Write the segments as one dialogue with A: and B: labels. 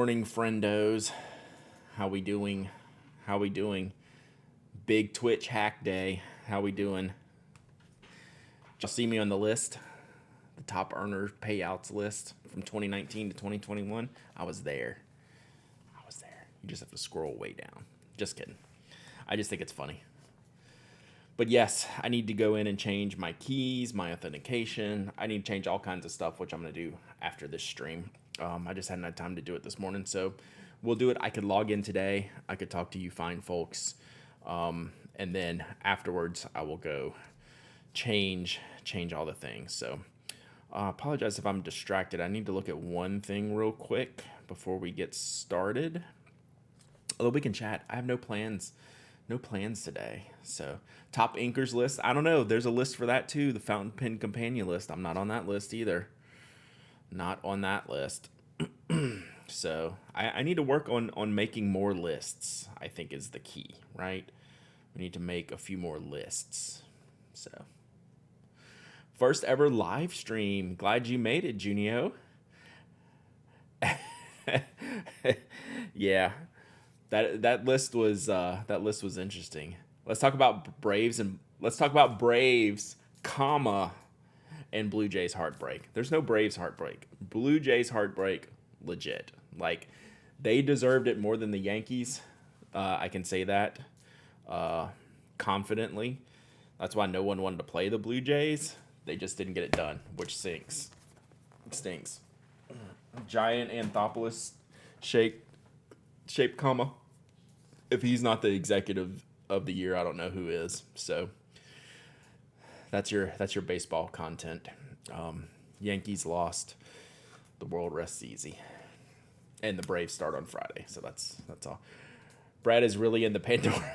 A: morning, friendos. How we doing? How we doing? Big Twitch hack day. How we doing? Did y'all see me on the list? The top earner payouts list from 2019 to 2021. I was there. You just have to scroll way down. Just kidding. I just think it's funny. But yes, I need to go in and change my keys, my authentication. I need to change all kinds of stuff, which I'm going to do after this stream. I just hadn't had time to do it this morning, so we'll do it. I could log in today. I could talk to you fine folks. And then afterwards, I will go change all the things. So apologize if I'm distracted. I need to look at one thing real quick before we get started. Although we can chat. I have no plans today. So top inkers list. I don't know. There's a list for that too. The fountain pen companion list. I'm not on that list either. Not on that list. So I need to work on making more lists, I think is the key, right? We need to make a few more lists. So first ever live stream. Glad you made it, Junio. Yeah. That list was interesting. Let's talk about Braves, comma, and Blue Jays heartbreak. There's no Braves heartbreak. Blue Jays heartbreak, legit. Like, they deserved it more than the Yankees. I can say that confidently. That's why no one wanted to play the Blue Jays. They just didn't get it done, which stinks. It stinks. Giant Anthopoulos shaped comma. If he's not the executive of the year, I don't know who is. So that's your baseball content. Yankees lost. The world rests easy, and the Braves start on Friday. So that's all. Brad is really in the Pandora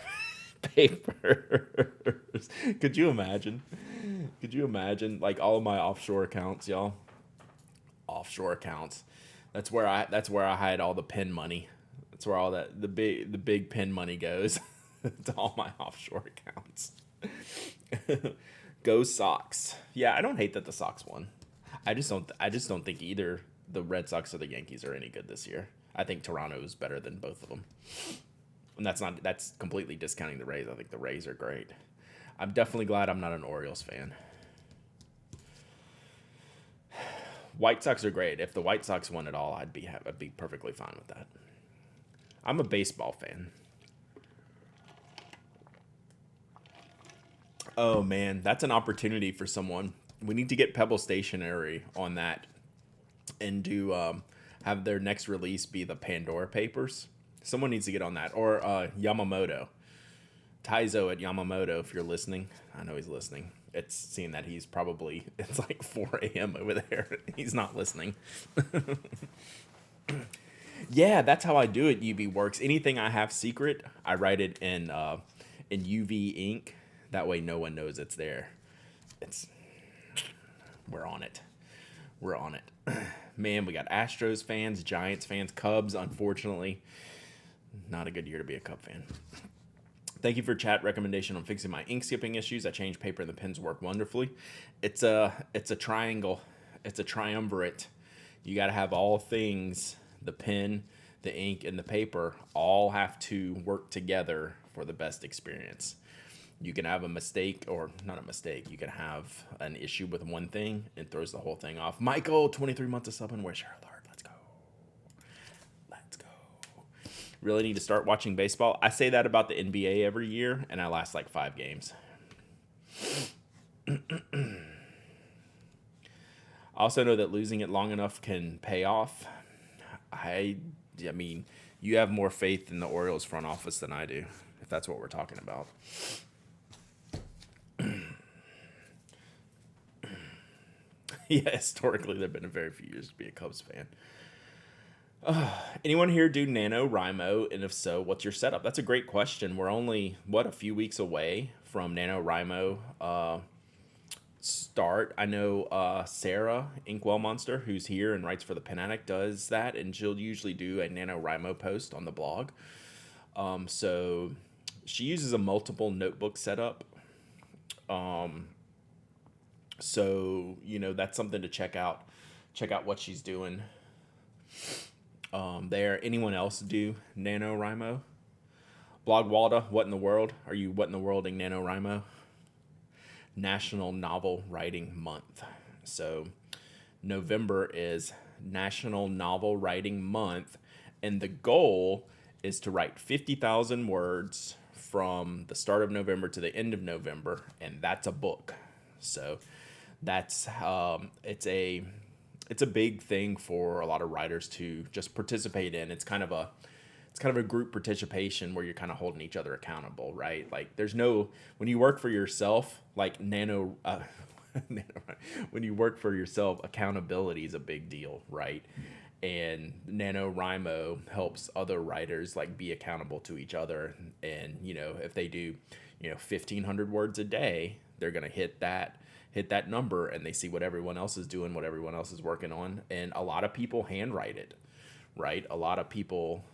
A: papers. Could you imagine? Like all of my offshore accounts, y'all. Offshore accounts. That's where I hide all the pin money. That's where all that the big pin money goes. To all my offshore accounts. Go Sox. Yeah, I don't hate that the Sox won. I just don't think either the Red Sox or the Yankees are any good this year. I think Toronto is better than both of them. And that's completely discounting the Rays. I think the Rays are great. I'm definitely glad I'm not an Orioles fan. White Sox are great. If the White Sox won it all, I'd be perfectly fine with that. I'm a baseball fan. Oh man, that's an opportunity for someone. We need to get Pebble Stationery on that and do have their next release be the Pandora Papers. Someone needs to get on that. Or Yamamoto. Taizo at Yamamoto, if you're listening. I know he's listening. It's seeing that it's like 4 a.m. over there. He's not listening. Yeah, that's how I do it, UV Works. Anything I have secret, I write it in UV ink. That way no one knows it's there. We're on it. Man, we got Astros fans, Giants fans, Cubs, unfortunately. Not a good year to be a Cub fan. Thank you for chat recommendation on fixing my ink skipping issues. I changed paper and the pens work wonderfully. It's a triangle. It's a triumvirate. You got to have all things, the pen, the ink, and the paper all have to work together for the best experience. You can have a mistake, or not a mistake. You can have an issue with one thing and throws the whole thing off. Michael, 23 months of subbing. Where's your alert? Let's go. Really need to start watching baseball. I say that about the NBA every year, and I last like 5 games. I also know that losing it long enough can pay off. I mean, you have more faith in the Orioles front office than I do, if that's what we're talking about. Yeah, historically, there have been a very few years to be a Cubs fan. Anyone here do NaNoWriMo? And if so, what's your setup? That's a great question. We're only, a few weeks away from NaNoWriMo start. I know Sarah, Inkwell Monster, who's here and writes for the Pen Addict, does that. And she'll usually do a NaNoWriMo post on the blog. So she uses a multiple notebook setup. So, that's something to check out what she's doing. there. Anyone else do NaNoWriMo? Blog Walda, what in the world? Are you what in the worlding NaNoWriMo? National Novel Writing Month. So November is National Novel Writing Month, and the goal is to write 50,000 words from the start of November to the end of November, and that's a book. So that's it's a big thing for a lot of writers to just participate in. It's kind of a group participation where you're kind of holding each other accountable, right? Like there's no when you work for yourself, like when you work for yourself, accountability is a big deal, right? And NaNoWriMo helps other writers like be accountable to each other. And if they do 1,500 words a day, they're gonna hit that number, and they see what everyone else is doing, what everyone else is working on. And a lot of people handwrite it, right? A lot of people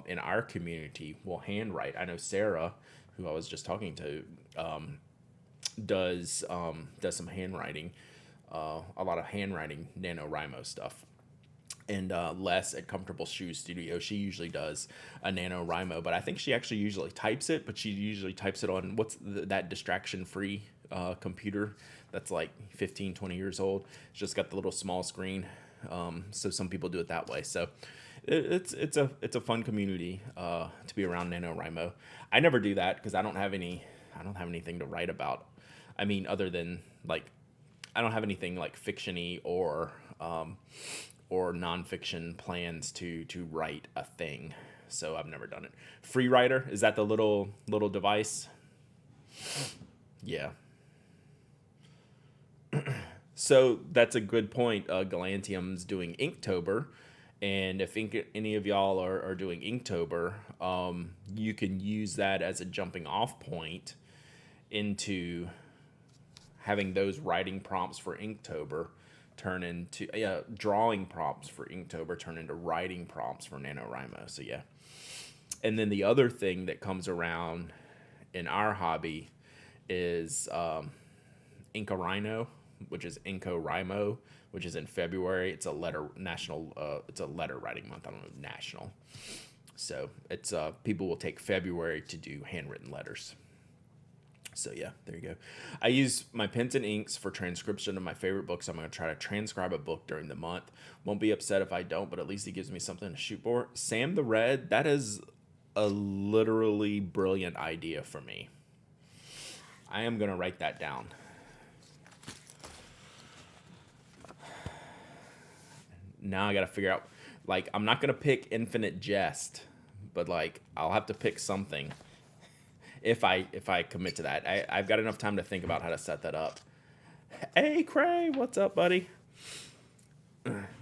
A: in our community will handwrite. I know Sarah, who I was just talking to, does some handwriting, a lot of handwriting NaNoWriMo stuff. And Les at Comfortable Shoe Studio, she usually does a NaNoWriMo, but I think she actually usually types it, but she usually types it on that distraction-free computer that's like 15, 20 years old. It's just got the little small screen. So some people do it that way. So it's a fun community to be around NaNoWriMo. I never do that because I don't have anything to write about. I mean, other than like, I don't have anything like fiction-y or nonfiction plans to write a thing. So I've never done it. Free Writer, is that the little device? Yeah. So that's a good point. Galantium's doing Inktober, and if any of y'all are doing Inktober, you can use that as a jumping off point into having those writing prompts for Inktober turn into drawing prompts for Inktober turn into writing prompts for NaNoWriMo. So yeah. And then the other thing that comes around in our hobby is Inkarino, which is NaNoWriMo, which is in February. It's a letter writing month. I don't know, national. So it's people will take February to do handwritten letters. So yeah, there you go. I use my pens and inks for transcription of my favorite books. I'm going to try to transcribe a book during the month. Won't be upset if I don't, but at least it gives me something to shoot for. Sam the Red, that is a literally brilliant idea for me. I am going to write that down. Now I got to figure out, like, I'm not going to pick Infinite Jest, but like, I'll have to pick something. If I commit to that, I've got enough time to think about how to set that up. Hey, Cray, what's up, buddy?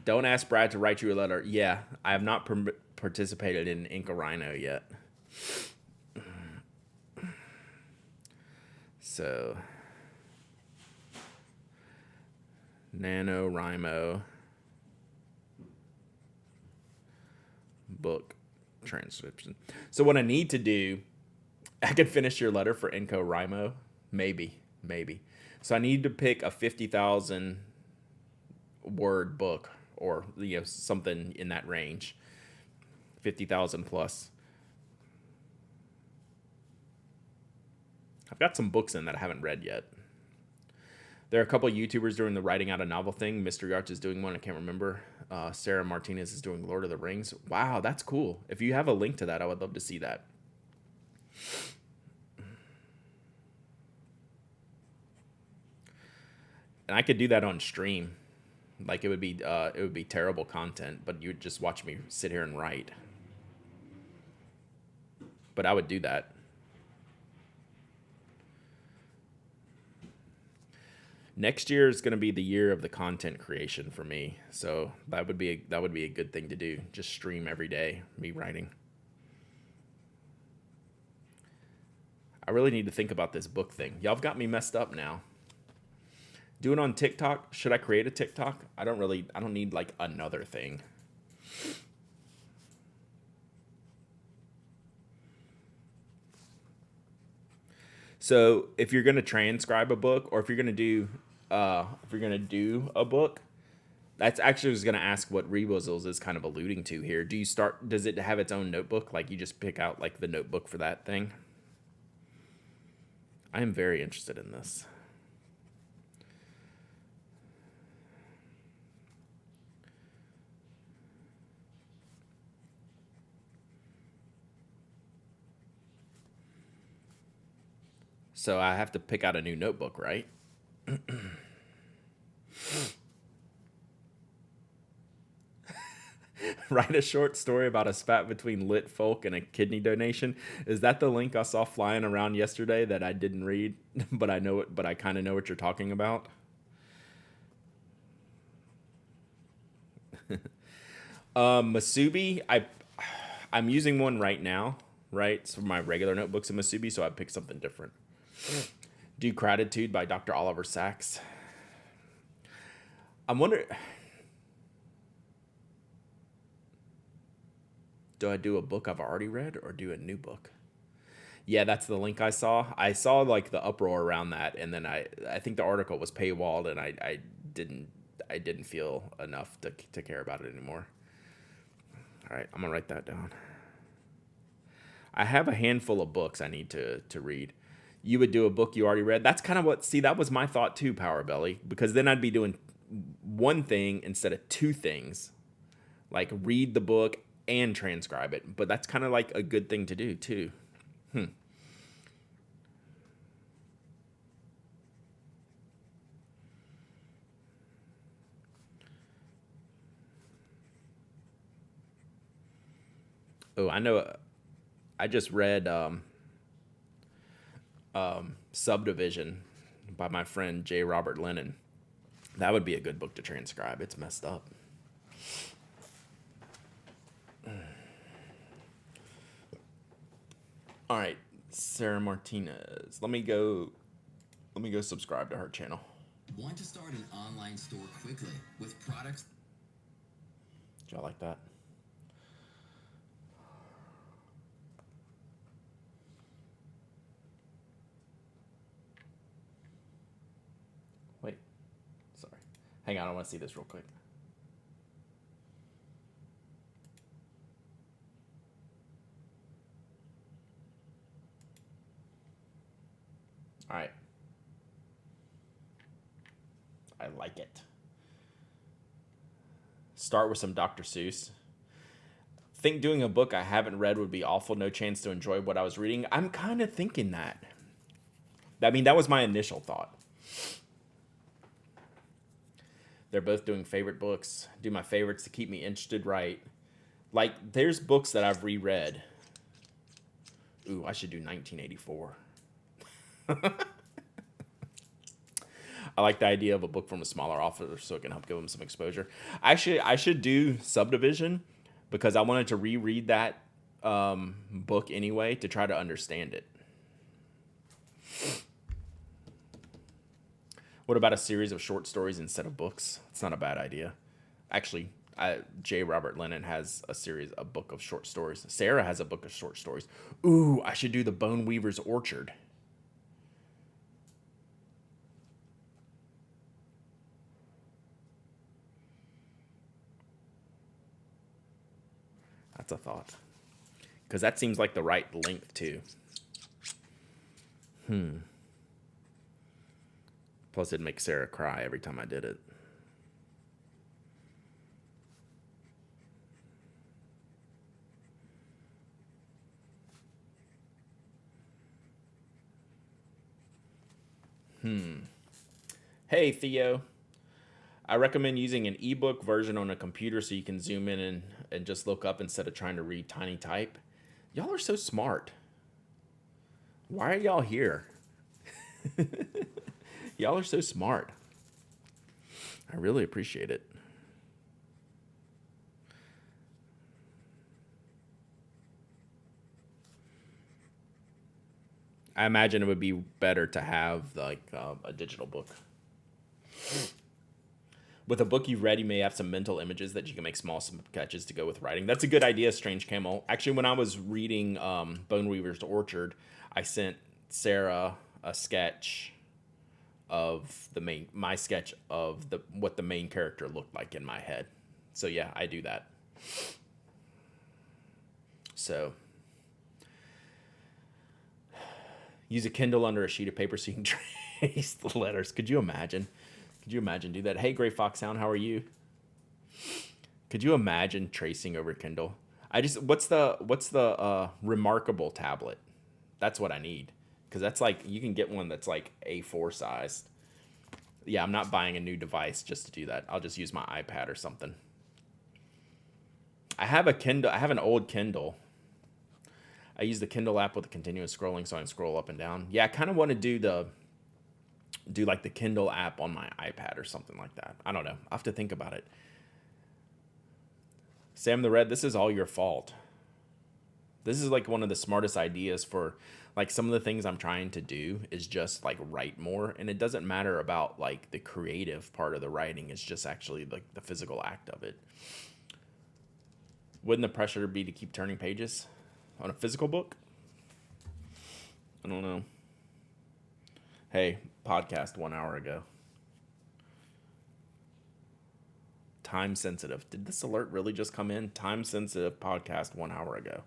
A: Don't ask Brad to write you a letter. Yeah, I have not participated in Inkarino yet. So, NaNoWriMo book transcription. So what I need to do, I could finish your letter for NaNoWriMo. Maybe. So I need to pick a 50,000 word book, or something in that range. 50,000 plus. I've got some books in that I haven't read yet. There are a couple of YouTubers doing the writing out a novel thing. Mystery Arts is doing one. I can't remember. Sarah Martinez is doing Lord of the Rings. Wow, that's cool. If you have a link to that, I would love to see that. And I could do that on stream. Like it would be terrible content, but you would just watch me sit here and write. But I would do that. Next year is going to be the year of the content creation for me. So that would be a good thing to do. Just stream every day, me writing. I really need to think about this book thing. Y'all have got me messed up now. Do it on TikTok. Should I create a TikTok? I don't need like another thing. So if you're going to transcribe a book, or if you're going to do a book, That's actually I was going to ask what Rewizzles is kind of alluding to here. Does it have its own notebook? Like you just pick out like the notebook for that thing? I am very interested in this. So I have to pick out a new notebook, right? Write a short story about a spat between lit folk and a kidney donation. Is that the link I saw flying around yesterday that I didn't read, but I know it, but I kind of know what you're talking about? Masubi, I'm using one right now, right? So my regular notebook's in Masubi, so I picked something different. Do Gratitude by Dr. Oliver Sacks. I'm wondering, do I do a book I've already read or do a new book? Yeah, that's the link I saw. I saw like the uproar around that, and then I think the article was paywalled, and I didn't feel enough to care about it anymore. All right, I'm gonna write that down. I have a handful of books I need to read. You would do a book you already read. That's kind of that was my thought too, Power Belly, because then I'd be doing one thing instead of two things, like read the book and transcribe it. But that's kind of like a good thing to do too. Oh, I know. I just read Subdivision by my friend J. Robert Lennon. That would be a good book to transcribe. It's messed up. All right, Sarah Martinez. Let me go subscribe to her channel.
B: Want to start an online store quickly with products?
A: Do y'all like that? Wait, sorry. Hang on, I want to see this real quick. All right. I like it. Start with some Dr. Seuss. Think doing a book I haven't read would be awful. No chance to enjoy what I was reading. I'm kind of thinking that. I mean, that was my initial thought. They're both doing favorite books. Do my favorites to keep me interested, right? Like, there's books that I've reread. Ooh, I should do 1984. I like the idea of a book from a smaller author so it can help give them some exposure. Actually, I should do Subdivision because I wanted to reread that book anyway to try to understand it. What about a series of short stories instead of books? It's not a bad idea. Actually, J. Robert Lennon has a book of short stories. Sarah has a book of short stories. Ooh, I should do The Bone Weaver's Orchard. That's a thought. Because that seems like the right length, too. Plus, it'd make Sarah cry every time I did it. Hey, Theo. I recommend using an ebook version on a computer so you can zoom in and just look up instead of trying to read tiny type. Y'all are so smart. Why are y'all here? Y'all are so smart. I really appreciate it. I imagine it would be better to have like a digital book. With a book you've read, you may have some mental images that you can make small sketches to go with writing. That's a good idea, Strange Camel. Actually, when I was reading Bone Weaver's Orchard, I sent Sarah a sketch of my sketch of what the main character looked like in my head. So yeah, I do that. So use a Kindle under a sheet of paper so you can trace the letters. Could you imagine? Could you imagine do that? Hey, Gray Foxhound, how are you? Could you imagine tracing over Kindle? What's the Remarkable tablet? That's what I need, because that's like, you can get one that's like A4 sized. Yeah, I'm not buying a new device just to do that. I'll just use my iPad or something. I have a Kindle. I have an old Kindle. I use the Kindle app with the continuous scrolling, so I can scroll up and down. Yeah, I kind of want to do like the Kindle app on my iPad or something like that. I don't know. I have to think about it. Sam the Red, this is all your fault. This is like one of the smartest ideas for like some of the things I'm trying to do is just like write more. And it doesn't matter about like the creative part of the writing. It's just actually like the physical act of it. Wouldn't the pressure be to keep turning pages on a physical book? I don't know. Hey, podcast 1 hour ago. Time sensitive. Did this alert really just come in? Time sensitive podcast 1 hour ago.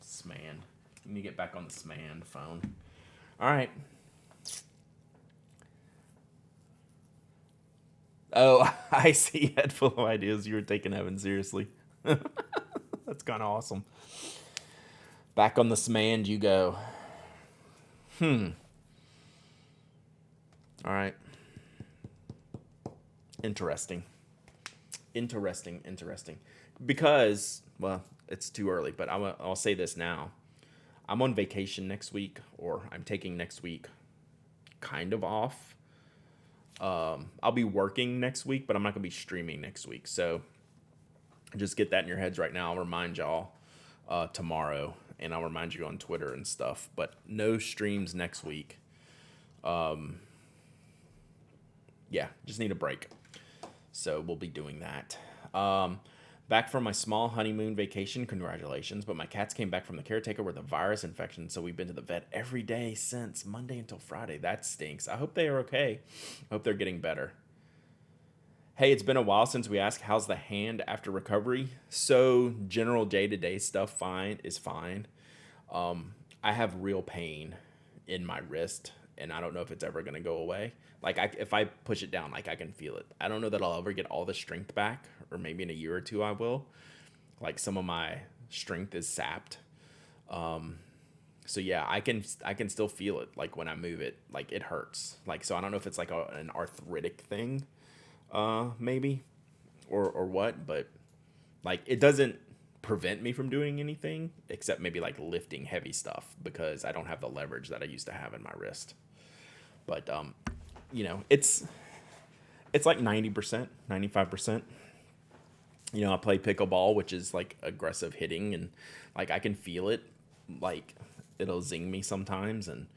A: Sman. Let me get back on the Sman phone. All right. Oh, I see. Head full of ideas. You were taking Evan seriously. That's kind of awesome. Back on the Sman you go. All right. Interesting. Because, well, it's too early, but I'll say this now. I'm on vacation next week, or I'm taking next week kind of off. I'll be working next week, but I'm not going to be streaming next week. So just get that in your heads right now. I'll remind y'all tomorrow, and I'll remind you on Twitter and stuff. But no streams next week. Yeah, just need a break. So we'll be doing that. Back from my small honeymoon vacation, congratulations. But my cats came back from the caretaker with a virus infection, so we've been to the vet every day since Monday until Friday. That stinks. I hope they are okay. I hope they're getting better. Hey, it's been a while since we asked how's the hand after recovery. So general day-to-day stuff is fine. I have real pain in my wrist, and I don't know if it's ever going to go away. Like, if I push it down, like, I can feel it. I don't know that I'll ever get all the strength back, or maybe in a year or two I will. Like, some of my strength is sapped. So yeah, I can still feel it. Like, when I move it, like, it hurts. Like, so I don't know if it's like an arthritic thing, maybe, or what. But like, it doesn't prevent me from doing anything except maybe like lifting heavy stuff, because I don't have the leverage that I used to have in my wrist. But you know, it's like 90%, 95%. You know, I play pickleball, which is like aggressive hitting, and like I can feel it. Like, it'll zing me sometimes, and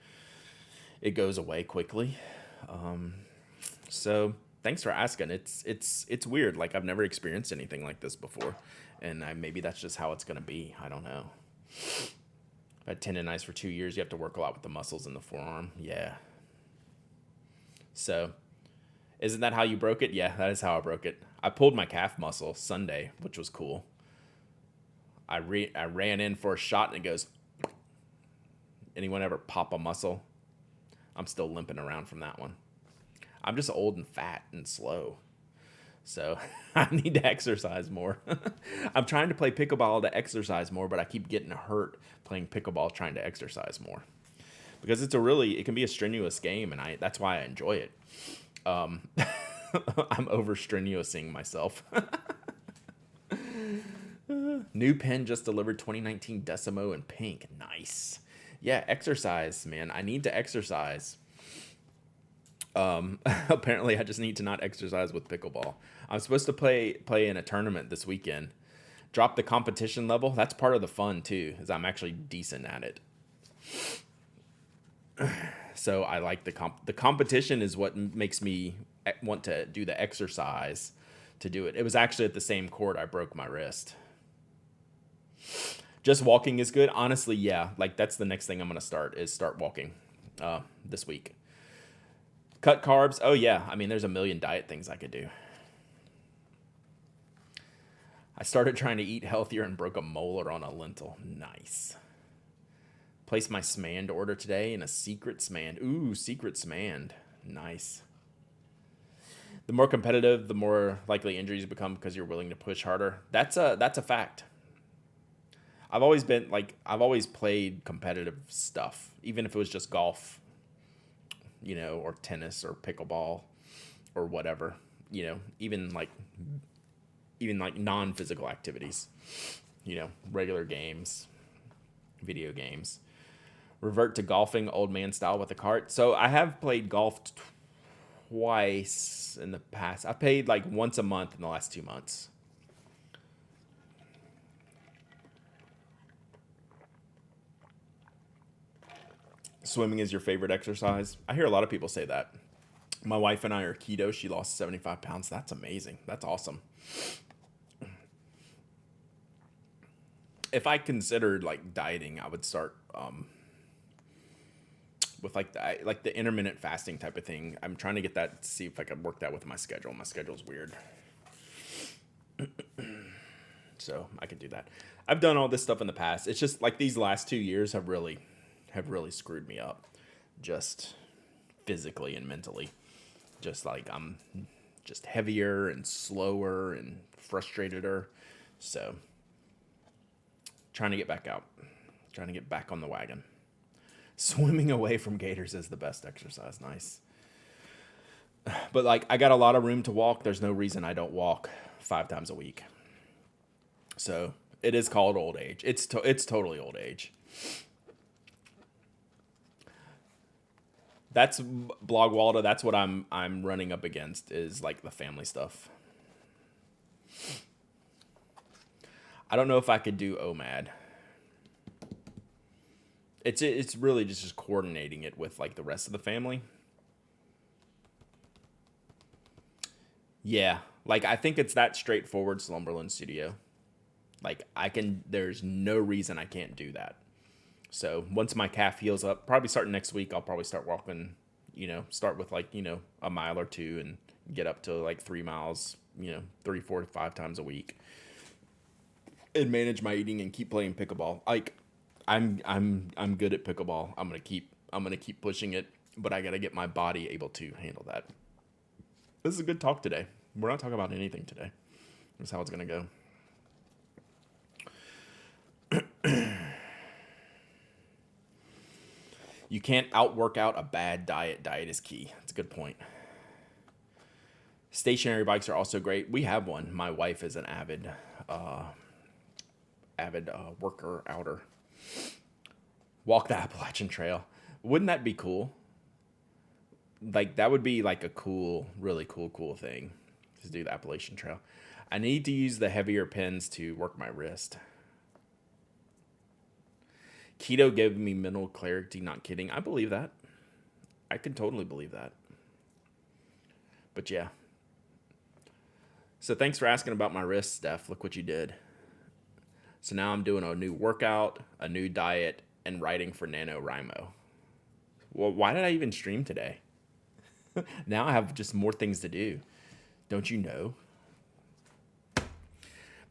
A: it goes away quickly. So thanks for asking. It's weird. Like, I've never experienced anything like this before, and maybe that's just how it's gonna be. I don't know. I've had tendonitis for 2 years. You have to work a lot with the muscles in the forearm. Yeah. So, isn't that how you broke it? Yeah, that is how I broke it. I pulled my calf muscle Sunday, which was cool. I ran in for a shot, and it goes. Anyone ever pop a muscle? I'm still limping around from that one. I'm just old and fat and slow. So I need to exercise more. I'm trying to play pickleball to exercise more, but I keep getting hurt playing pickleball trying to exercise more. Because it can be a strenuous game, and that's why I enjoy it. I'm over strenuousing myself. New pen just delivered 2019 Decimo in pink. Nice. Yeah, exercise, man. I need to exercise. Apparently I just need to not exercise with pickleball. I'm supposed to play in a tournament this weekend. Drop the competition level. That's part of the fun too, is I'm actually decent at it. So I like the competition is what makes me want to do the exercise to do it. It was actually at the same court I broke my wrist. Just walking is good. Honestly, yeah. Like, that's the next thing I'm going to start walking this week. Cut carbs. Oh, yeah. I mean, there's a million diet things I could do. I started trying to eat healthier and broke a molar on a lentil. Nice. Placed my Smand order today in a secret Smand. Ooh, secret Smand. Nice. The more competitive, the more likely injuries become because you're willing to push harder. That's a fact. I've always played competitive stuff, even if it was just golf, or tennis or pickleball or whatever, even like non-physical activities, regular games, video games. Revert to golfing old man style with a cart. So I have played golf twice in the past. I played like once a month in the last 2 months. Swimming is your favorite exercise? I hear a lot of people say that. My wife and I are keto. She lost 75 pounds. That's amazing. That's awesome. If I considered like dieting, I would start with like the intermittent fasting type of thing. I'm trying to get that to see if I can work that with my schedule. My schedule's weird. So I could do that. I've done all this stuff in the past. It's just like these last 2 years have really screwed me up, just physically and mentally. Just like I'm just heavier and slower and frustrateder. So trying to get back out, trying to get back on the wagon. Swimming away from gators is the best exercise. Nice. But like I got a lot of room to walk. There's no reason I don't walk 5 times a week. So it is called old age. It's totally old age. That's Blog Walda. That's what I'm running up against is like the family stuff. I don't know if I could do OMAD. It's really just coordinating it with like the rest of the family. Yeah, like I think it's that straightforward Slumberland Studio. Like there's no reason I can't do that. So once my calf heals up, probably starting next week, I'll probably start walking, start with like, a mile or two and get up to like 3 miles, 3, 4, 5 times a week and manage my eating and keep playing pickleball. Like I'm good at pickleball. I'm going to keep pushing it, but I got to get my body able to handle that. This is a good talk today. We're not talking about anything today. That's how it's going to go. You can't outwork out a bad diet. Diet is key. That's a good point. Stationary bikes are also great. We have one. My wife is an avid worker outer. Walk the Appalachian Trail. Wouldn't that be cool? Like that would be like a cool, really cool thing to do the Appalachian Trail. I need to use the heavier pins to work my wrist. Keto gave me mental clarity. Not kidding. I believe that. I can totally believe that. But yeah. So thanks for asking about my wrist, Steph. Look what you did. So now I'm doing a new workout, a new diet, and writing for NaNoWriMo. Well, why did I even stream today? Now I have just more things to do. Don't you know?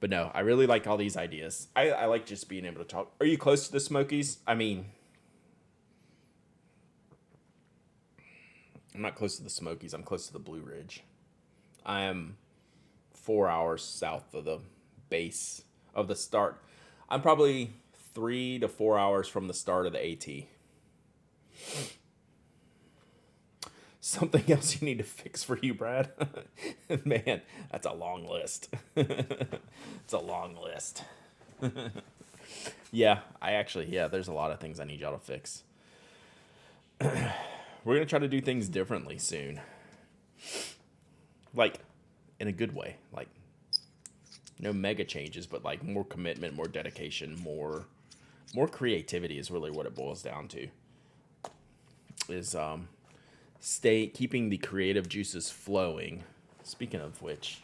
A: But no, I really like all these ideas. I like just being able to talk. Are you close to the Smokies? I mean, I'm not close to the Smokies. I'm close to the Blue Ridge. I am 4 hours south of the base of the start. I'm probably 3 to 4 hours from the start of the AT. Something else you need to fix for you, Brad? Man, that's a long list. It's a long list. Yeah, there's a lot of things I need y'all to fix. We're going to try to do things differently soon. Like, in a good way. Like, no mega changes, but like more commitment, more dedication, more creativity is really what it boils down to. Is, keeping the creative juices flowing. Speaking of which,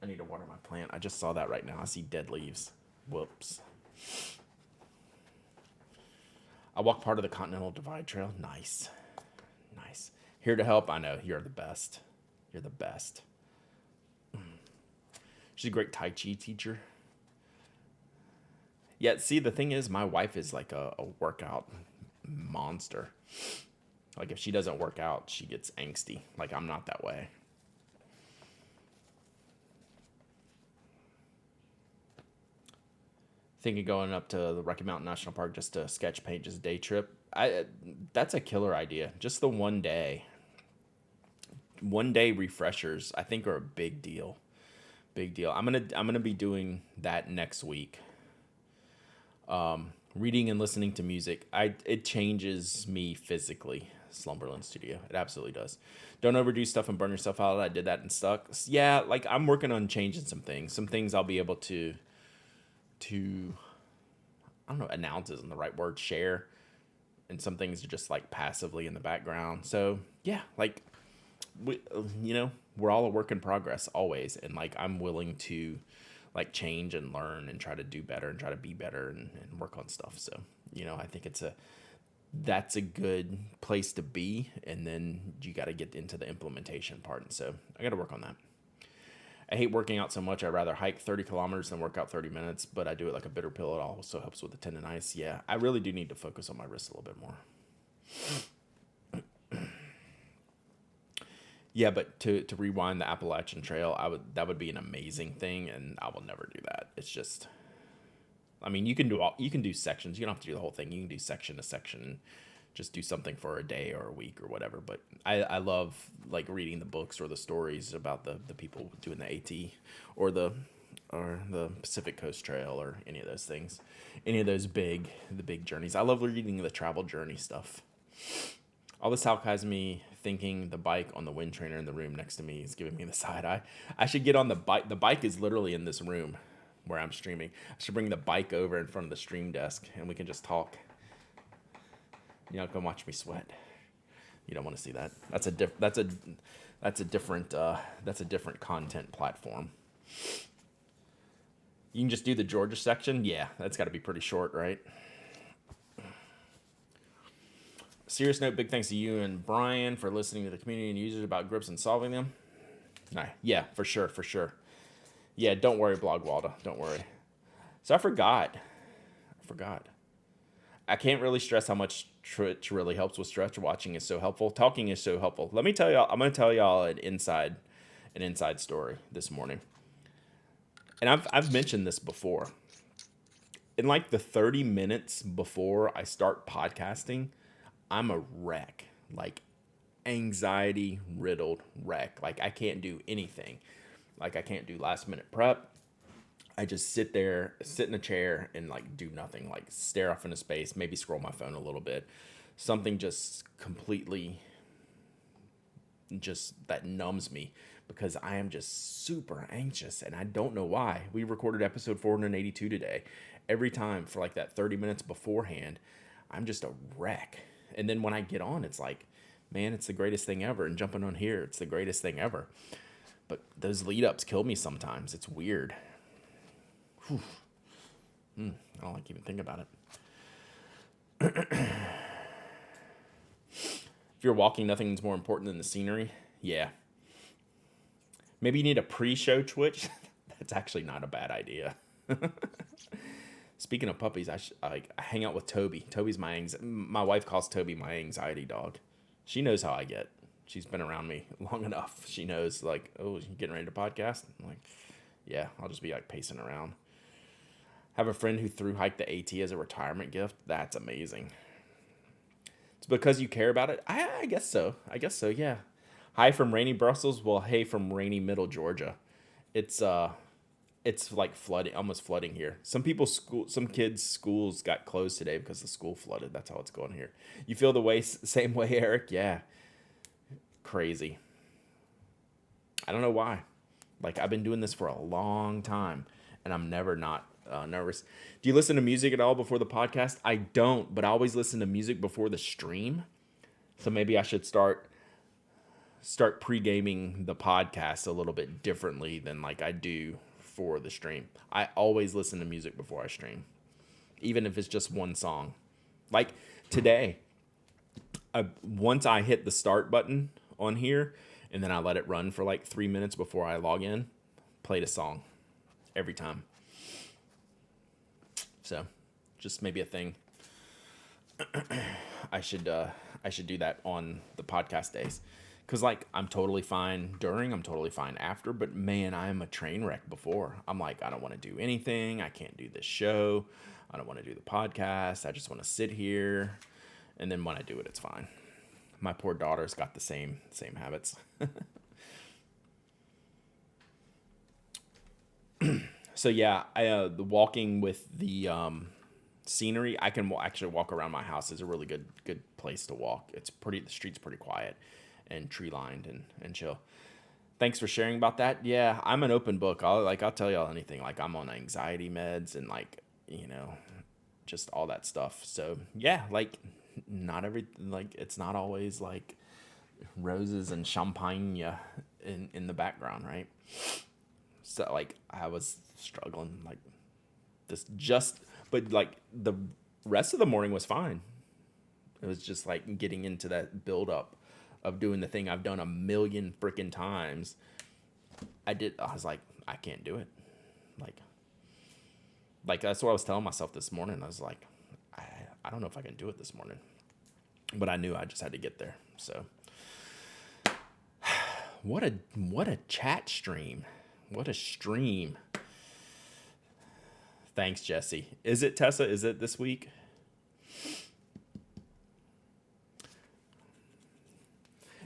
A: I need to water my plant. I just saw that right now. I see dead leaves. Whoops. I walked part of the Continental Divide Trail. Nice. Here to help. I know you're the best. You're the best. She's a great Tai Chi teacher. Yeah, see, the thing is, my wife is like a workout monster. Like, if she doesn't work out, she gets angsty. Like, I'm not that way. Thinking going up to the Rocky Mountain National Park just to sketch paint, just a day trip. That's a killer idea. Just the one day. One day refreshers, I think, are a big deal. Big deal. I'm gonna be doing that next week. Reading and listening to music. It changes me physically. Slumberland Studio. It absolutely does. Don't overdo stuff and burn yourself out. I did that and stuck. Yeah, like I'm working on changing some things. Some things I'll be able to I don't know, announce isn't the right word, share. And some things are just like passively in the background. So yeah, like we're all a work in progress always. And like, I'm willing to like change and learn and try to do better and try to be better and work on stuff. So, I think that's a good place to be. And then you got to get into the implementation part. And so I got to work on that. I hate working out so much. I'd rather hike 30 kilometers than work out 30 minutes, but I do it like a bitter pill. It also helps with the tendonitis. Yeah, I really do need to focus on my wrist a little bit more. Yeah, but to rewind the Appalachian Trail, that would be an amazing thing, and I will never do that. It's just, I mean, you can do sections. You don't have to do the whole thing. You can do section to section, just do something for a day or a week or whatever. But I love like reading the books or the stories about the people doing the AT or the Pacific Coast Trail or any of those things, any of those big journeys. I love reading the travel journey stuff. All this talk has me thinking the bike on the wind trainer in the room next to me is giving me the side eye. I should get on the bike. The bike is literally in this room where I'm streaming. I should bring the bike over in front of the stream desk and we can just talk. Come watch me sweat. You don't want to see that. That's a different content platform. You can just do the Georgia section. Yeah, that's got to be pretty short, right? Serious note, big thanks to you and Brian for listening to the community and users about grips and solving them. Nah, yeah, for sure. Yeah, don't worry, Blog Walda. Don't worry. So I forgot. I can't really stress how much Twitch really helps with stretch. Watching is so helpful. Talking is so helpful. Let me tell y'all. I'm going to tell y'all an inside story this morning. And I've mentioned this before. In like the 30 minutes before I start podcasting, I'm a wreck. Like anxiety riddled wreck. Like I can't do anything. Like I can't do last minute prep. I just sit in a chair and like do nothing, like stare off into space, maybe scroll my phone a little bit. Something just completely that numbs me because I am just super anxious and I don't know why. We recorded episode 482 today. Every time for like that 30 minutes beforehand, I'm just a wreck. And then when I get on, it's like, man, it's the greatest thing ever. And jumping on here, it's the greatest thing ever. But those lead ups kill me sometimes. It's weird. I don't like even thinking about it. If you're walking, nothing's more important than the scenery. Yeah. Maybe you need a pre-show Twitch. That's actually not a bad idea. Speaking of puppies, I hang out with Toby. Toby's my wife calls Toby my anxiety dog. She knows how I get. She's been around me long enough. She knows like, oh, you getting ready to podcast? I'm like, yeah, I'll just be like pacing around. Have a friend who thru hiked the AT as a retirement gift. That's amazing. It's because you care about it. I guess so. Yeah. Hi from rainy Brussels. Well, hey from rainy middle Georgia. It's like flooding, almost flooding here. Some kids' schools got closed today because the school flooded. That's how it's going here. You feel the same way, Eric? Yeah. Crazy. I don't know why. Like I've been doing this for a long time and I'm never not nervous. Do you listen to music at all before the podcast? I don't, but I always listen to music before the stream. So maybe I should start pre-gaming the podcast a little bit differently than like I do for the stream. I always listen to music before I stream, even if it's just one song. Like today, once I hit the start button on here, and then I let it run for like 3 minutes before I log in, played a song every time. So, just maybe a thing. I should do that on the podcast days, because like I'm totally fine during, I'm totally fine after, but man, I am a train wreck before. I'm like, I don't want to do anything. I can't do this show. I don't want to do the podcast. I just want to sit here, and then when I do it, it's fine. My poor daughter's got the same habits. So yeah, the walking with the scenery, I can actually walk around my house. Is a really good place to walk. It's pretty. The street's pretty quiet and tree lined and chill. Thanks for sharing about that. Yeah, I'm an open book. I'll tell y'all anything. Like I'm on anxiety meds and like, just all that stuff. So yeah, like it's not always like roses and champagne in the background, right? So like I was struggling like this but like the rest of the morning was fine. It was just like getting into that build up of doing the thing I've done a million freaking times. I was like, I can't do it. Like that's what I was telling myself this morning. I was like, I don't know if I can do it this morning, but I knew I just had to get there. So what a chat stream. What a stream. Thanks, Jesse. Is it Tessa? Is it this week?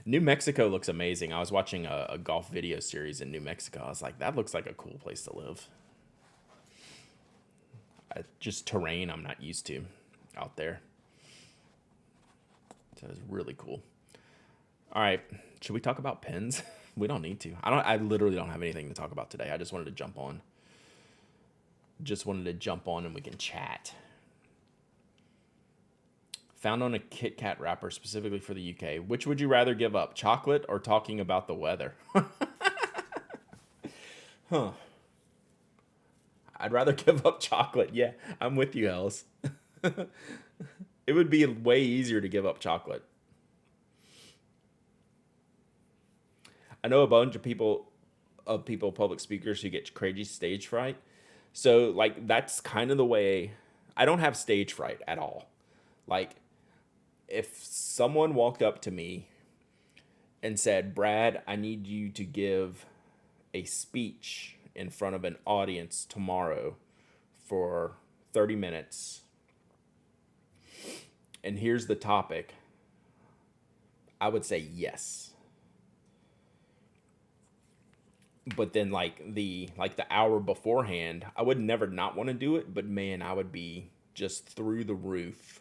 A: New Mexico looks amazing. I was watching a golf video series in New Mexico. I was like, that looks like a cool place to live. Just terrain I'm not used to out there. So it's really cool. All right. Should we talk about pins? We don't need to. I literally don't have anything to talk about today. I just wanted to jump on. And we can chat. Found on a Kit Kat wrapper specifically for the UK. Which would you rather give up? Chocolate or talking about the weather? Huh. I'd rather give up chocolate. Yeah, I'm with you, Els. It would be way easier to give up chocolate. I know a bunch of people, public speakers who get crazy stage fright. So, like, that's kind of the way. I don't have stage fright at all. Like, if someone walked up to me and said, Brad, I need you to give a speech in front of an audience tomorrow for 30 minutes, and here's the topic, I would say yes. But then like the hour beforehand, I would never not want to do it, but man, I would be just through the roof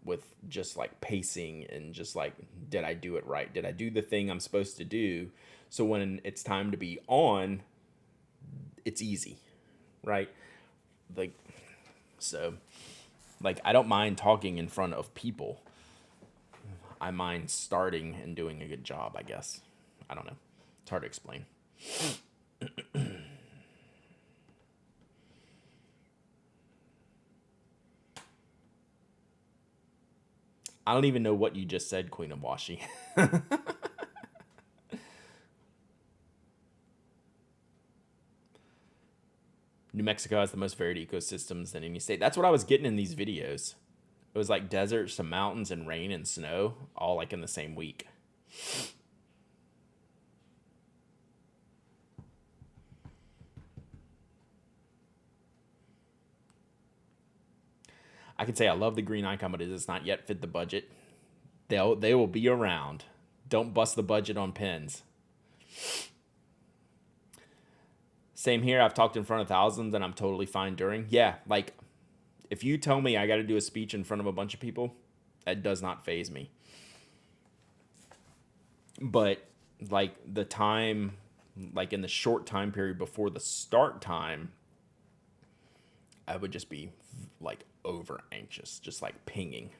A: with just like pacing and just like, did I do it right? Did I do the thing I'm supposed to do? So when it's time to be on, it's easy, right? Like, so like, I don't mind talking in front of people. I mind starting and doing a good job, I guess. I don't know. It's hard to explain. I don't even know what you just said, Queen of Washi. New Mexico has the most varied ecosystems than any state. That's what I was getting in these videos. It was like desert, some mountains, and rain and snow, all like in the same week. I could say I love the green icon, but it does not yet fit the budget. They will be around. Don't bust the budget on pins. Same here. I've talked in front of thousands, and I'm totally fine during. Yeah, like if you tell me I got to do a speech in front of a bunch of people, that does not faze me. But like the time, like in the short time period before the start time, I would just be like over anxious, just like pinging.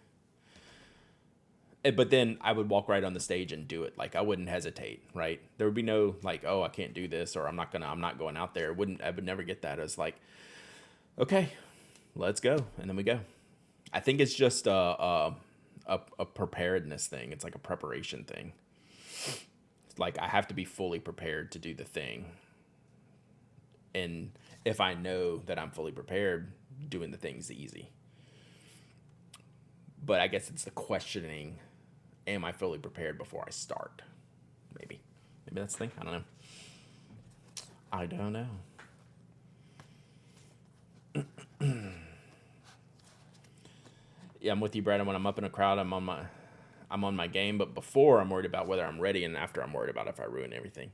A: But then I would walk right on the stage and do it. Like I wouldn't hesitate, right? There would be no like, oh, I can't do this, or I'm not going out there. I would never get that. It's like, okay, let's go. And then we go. I think it's just a a preparedness thing. It's like a preparation thing. It's like I have to be fully prepared to do the thing. And if I know that I'm fully prepared, doing the thing's easy. But I guess it's the questioning, am I fully prepared before I start? Maybe that's the thing. I don't know. Yeah, I'm with you, Brad. When I'm up in a crowd, I'm on my game. But before, I'm worried about whether I'm ready, and after, I'm worried about if I ruin everything.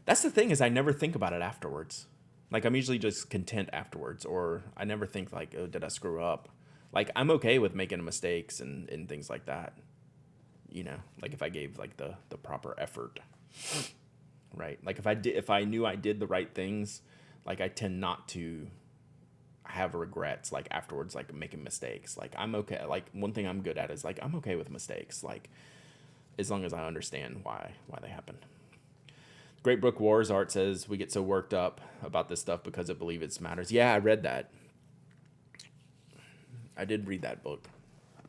A: That's the thing, is I never think about it afterwards. Like, I'm usually just content afterwards, or I never think like, oh, did I screw up? Like, I'm okay with making mistakes and things like that. You know, like if I gave like the proper effort, right? Like if I knew I did the right things, like I tend not to have regrets like afterwards, like making mistakes. Like I'm okay. Like one thing I'm good at is like I'm okay with mistakes. Like as long as I understand why they happen. Great Book Wars Art says we get so worked up about this stuff because I believe it matters. Yeah, I read that. I did read that book.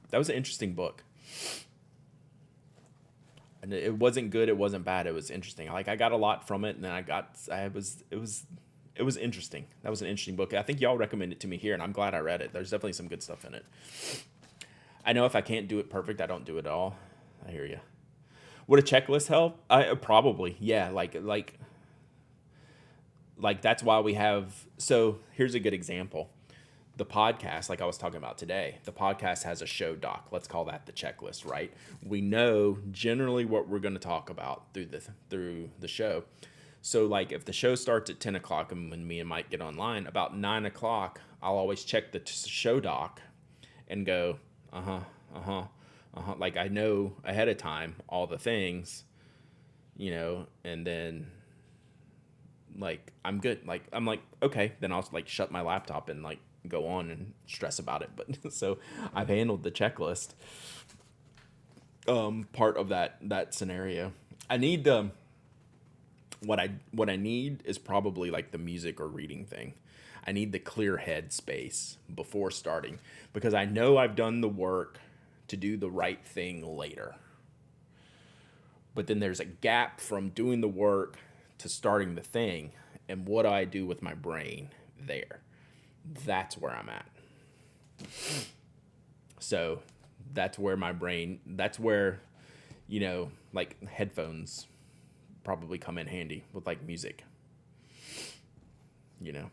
A: That was an interesting book. And it wasn't good, it wasn't bad, it was interesting. Like I got a lot from it, and then it was interesting. That was an interesting book. I think y'all recommended it to me here, and I'm glad I read it. There's definitely some good stuff in it. I know if I can't do it perfect, I don't do it at all. I hear you. Would a checklist help? Probably, yeah. Like that's why we have. So here's a good example. The podcast, like I was talking about today, the podcast has a show doc. Let's call that the checklist, right? We know generally what we're going to talk about through the show. So like if the show starts at 10 o'clock and when me and Mike get online, about 9 o'clock, I'll always check the show doc and go, like I know ahead of time all the things, and then like I'm good. Like I'm like, okay, then I'll like shut my laptop and like go on and stress about it. But so I've handled the checklist part of that scenario. I need what I need is probably like the music or reading thing. I need the clear head space before starting, because I know I've done the work to do the right thing later. But then there's a gap from doing the work to starting the thing, and what do I do with my brain there? That's where I'm at. So that's where like headphones probably come in handy with like music. The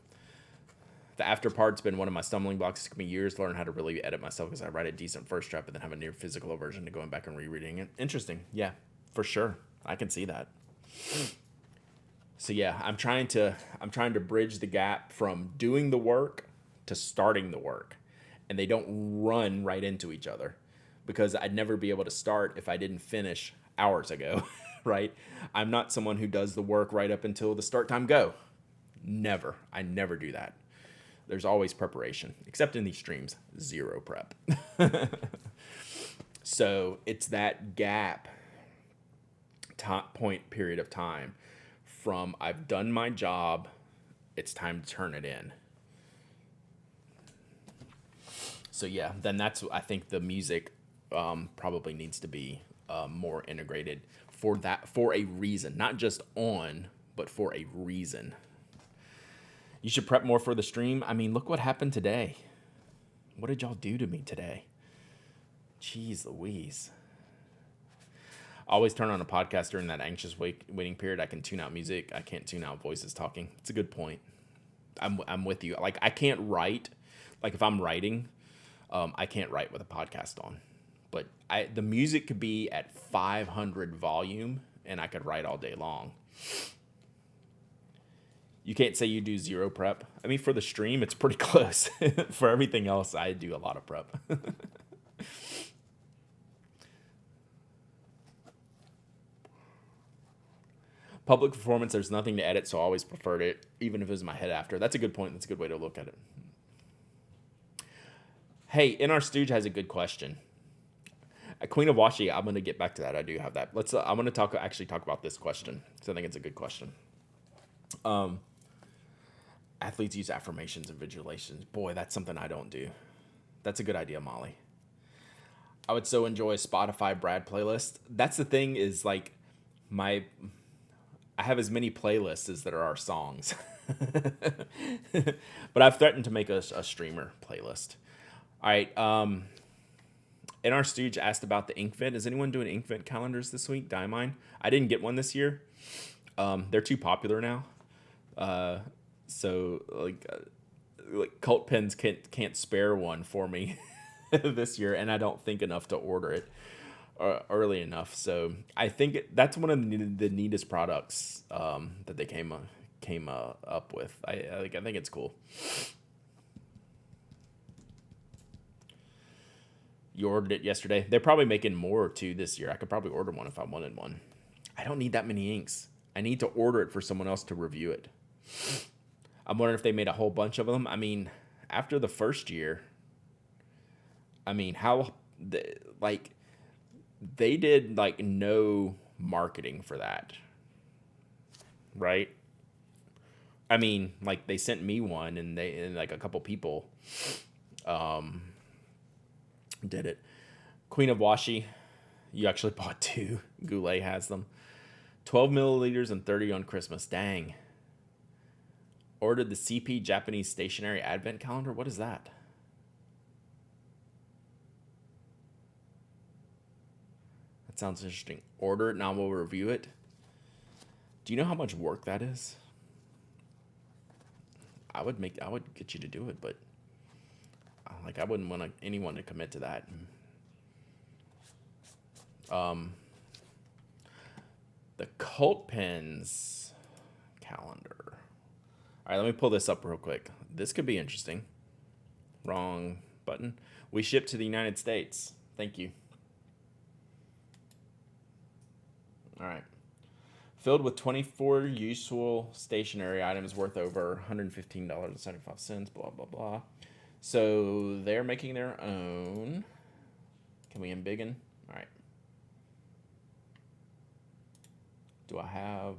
A: after part's been one of my stumbling blocks. It took me years to learn how to really edit myself, because I write a decent first draft and then have a near physical version to going back and rereading it. Interesting. Yeah, for sure. I can see that. So yeah, I'm trying to bridge the gap from doing the work to starting the work, and they don't run right into each other, because I'd never be able to start if I didn't finish hours ago, right? I'm not someone who does the work right up until the start time go. Never. I never do that. There's always preparation, except in these streams, zero prep. So it's that gap period of time from I've done my job, it's time to turn it in. So yeah, then I think the music probably needs to be more integrated for a reason, not just on, but for a reason. You should prep more for the stream. I mean, look what happened today. What did y'all do to me today? Jeez Louise. Always turn on a podcast during that anxious waiting period. I can tune out music. I can't tune out voices talking. It's a good point. I'm with you. Like I can't write. Like if I'm writing, I can't write with a podcast on. But the music could be at 500 volume, and I could write all day long. You can't say you do zero prep. I mean, for the stream, it's pretty close. For everything else, I do a lot of prep. Public performance, there's nothing to edit, so I always preferred it, even if it was in my head after. That's a good point. That's a good way to look at it. Hey, In Our Stooge has a good question. Queen of Washi, I'm going to get back to that. I do have that. I'm going to talk about this question, because I think it's a good question. Athletes use affirmations and visualizations. Boy, that's something I don't do. That's a good idea, Molly. I would so enjoy a Spotify Brad playlist. That's the thing is like my I have as many playlists as there are songs. But I've threatened to make a streamer playlist. All right. And our Stooge asked about the Inkvent. Is anyone doing Inkvent calendars this week? Diamine. I didn't get one this year. They're too popular now. So like cult pens can't spare one for me this year, and I don't think enough to order it early enough. So I think that's one of the neatest products that they came up with. I think it's cool. You ordered it yesterday. They're probably making more too this year. I could probably order one if I wanted one. I don't need that many inks. I need to order it for someone else to review it. I'm wondering if they made a whole bunch of them. I mean, after the first year, I mean, they did like no marketing for that, right? I mean, like they sent me one, and like a couple people did it. Queen of Washi, you actually bought two. Goulet has them. 12 milliliters and 30 on Christmas. Dang. Ordered the CP Japanese stationary advent calendar. What is that? That sounds interesting. Order it, now we'll review it. Do you know how much work that is? I would get you to do it, but like I wouldn't want anyone to commit to that. The Cult Pens calendar. All right, let me pull this up real quick. This could be interesting. Wrong button. We ship to the United States. Thank you. All right. Filled with 24 useful stationery items worth over $115.75, blah, blah, blah. So they're making their own. Can we embiggen? All right. Do I have...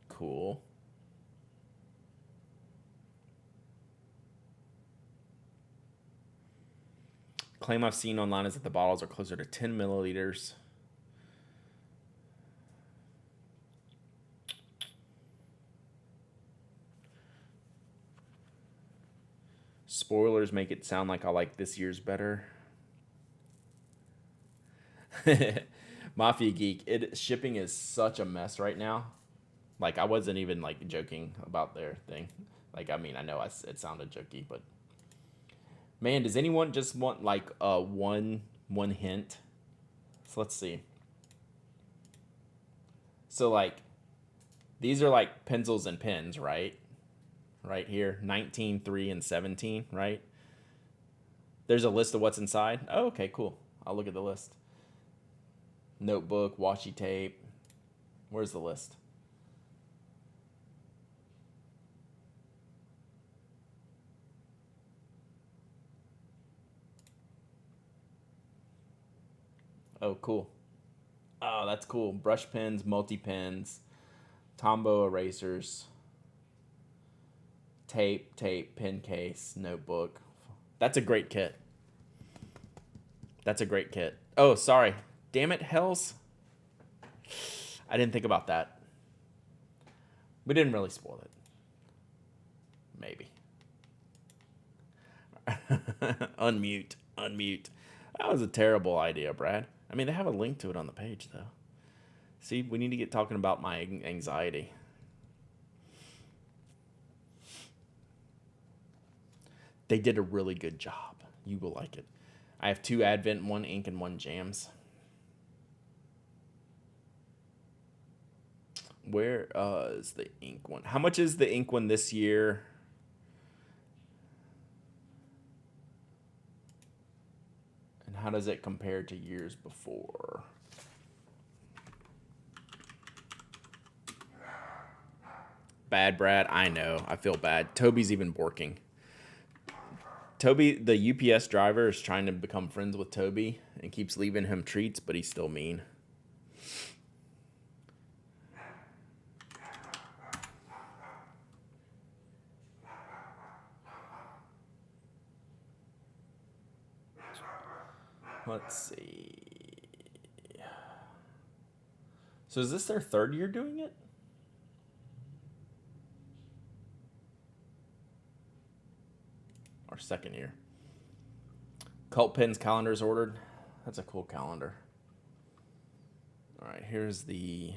A: Cool. Claim I've seen online is that the bottles are closer to 10 milliliters. Spoilers make it sound like I like this year's better. Mafia Geek, shipping is such a mess right now. Like I wasn't even like joking about their thing. Like I mean, I know it sounded jokey, but man, does anyone just want like one hint? So let's see. So like these are like pencils and pens, right? Right here, 19, 3, and 17, right? There's a list of what's inside. Oh, okay, cool. I'll look at the list. Notebook, washi tape. Where's the list? Oh, cool. Oh, that's cool. Brush pens, multi-pens, Tombow erasers, tape, pen case, notebook. That's a great kit. That's a great kit. Oh, sorry. Damn it, Hells. I didn't think about that. We didn't really spoil it. Maybe. Unmute. That was a terrible idea, Brad. I mean, they have a link to it on the page, though. See, we need to get talking about my anxiety. They did a really good job. You will like it. I have 2 Advent, 1 ink, and 1 jams. Where is the ink one? How much is the ink one this year? And how does it compare to years before? Bad, Brad. I know. I feel bad. Toby's even borking. Toby, the UPS driver, is trying to become friends with Toby and keeps leaving him treats, but he's still mean. Let's see. So is this their third year doing it? Or second year? Cult Pens calendars ordered. That's a cool calendar. All right, here's the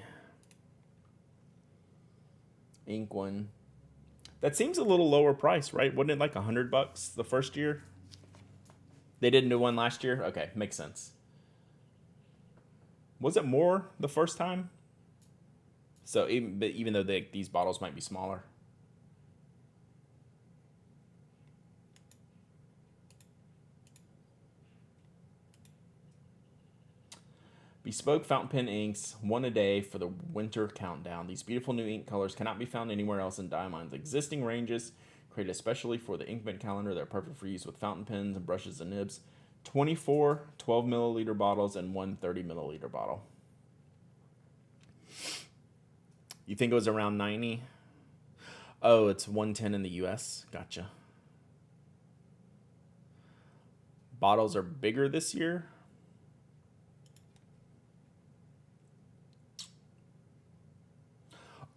A: ink one. That seems a little lower price, right? Wasn't it like $100 the first year? They didn't do one last year? Okay, makes sense. Was it more the first time? So even though these bottles might be smaller. Bespoke fountain pen inks, one a day for the winter countdown. These beautiful new ink colors cannot be found anywhere else in Diamond's existing ranges, created especially for the Inkment calendar. They're perfect for use with fountain pens and brushes and nibs. 24 12 milliliter bottles and one 30 milliliter bottle. You think it was around 90? Oh, it's 110 in the US. Gotcha. Bottles are bigger this year.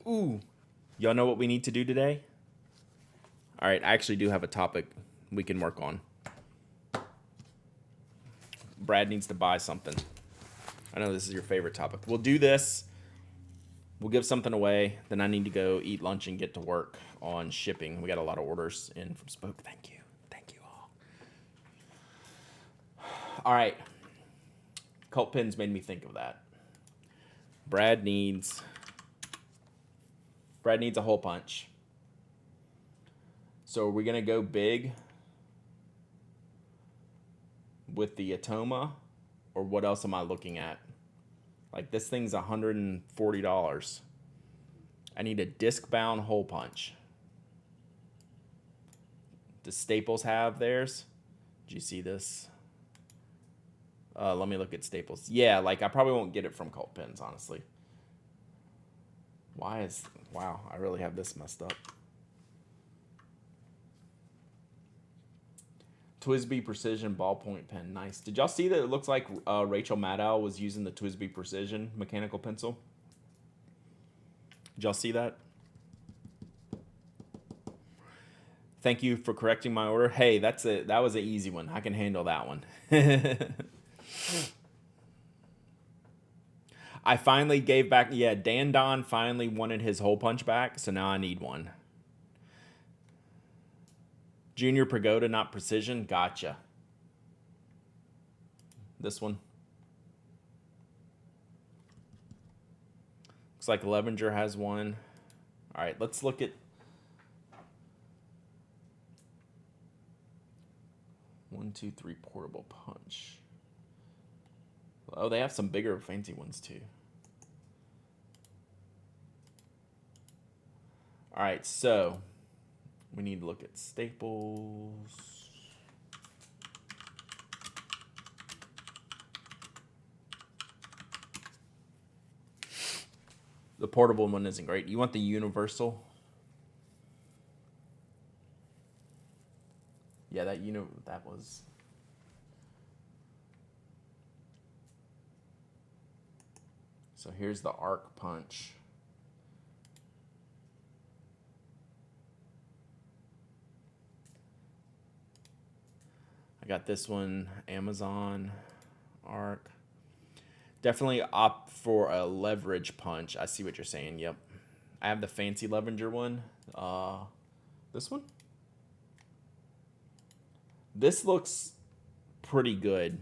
A: Ooh, y'all know what we need to do today? All right, I actually do have a topic we can work on. Brad needs to buy something. I know this is your favorite topic. We'll do this. We'll give something away. Then I need to go eat lunch and get to work on shipping. We got a lot of orders in from Spoke. Thank you. Thank you all. All right. Cult Pens made me think of that. Brad needs a hole punch. So are we going to go big with the Atoma, or what else am I looking at? Like, this thing's $140. I need a disc-bound hole punch. Does Staples have theirs? Did you see this? Let me look at Staples. Yeah, like, I probably won't get it from Cult Pens, honestly. Wow, I really have this messed up. Twisby Precision ballpoint pen. Nice. Did y'all see that it looks like Rachel Maddow was using the Twisby Precision mechanical pencil? Did y'all see that? Thank you for correcting my order. Hey, that was an easy one. I can handle that one. I finally gave back. Yeah, Dan Don finally wanted his hole punch back, so now I need one. Junior Pagoda, not Precision. Gotcha. This one. Looks like Levenger has one. All right, let's look at 1, 2, 3 portable punch. Oh, they have some bigger, fancy ones too. All right, so we need to look at Staples. The portable one isn't great. You want the universal? Yeah, that was. So here's the arc punch. I got this one, Amazon arc. Definitely opt for a leverage punch. I see what you're saying. Yep. I have the fancy Levenger one. This one? This looks pretty good.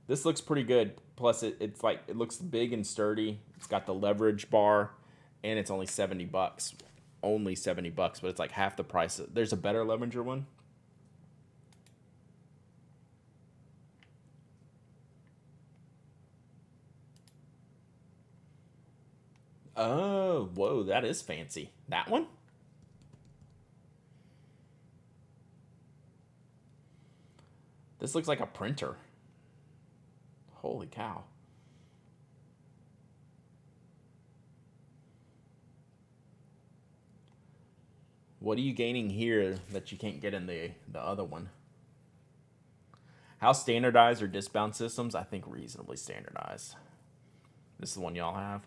A: This looks pretty good. Plus, it looks big and sturdy. It's got the leverage bar, and it's only $70. Only $70, but it's like half the price. There's a better Levenger one. Oh, whoa, that is fancy. That one? This looks like a printer. Holy cow. What are you gaining here that you can't get in the other one? How standardized are discbound systems? I think reasonably standardized. This is the one y'all have.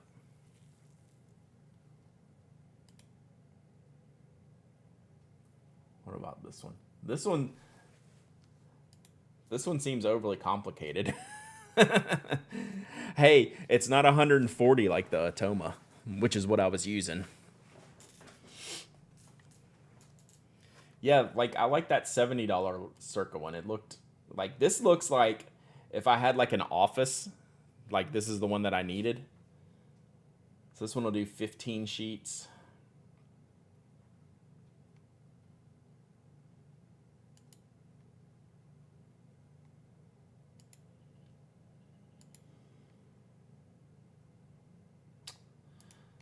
A: What about this one? This one seems overly complicated. Hey, it's not 140 like the Atoma, which is what I was using. Yeah, like I like that $70 Circa one. It looked like this looks like if I had like an office, like this is the one that I needed. So this one will do 15 sheets.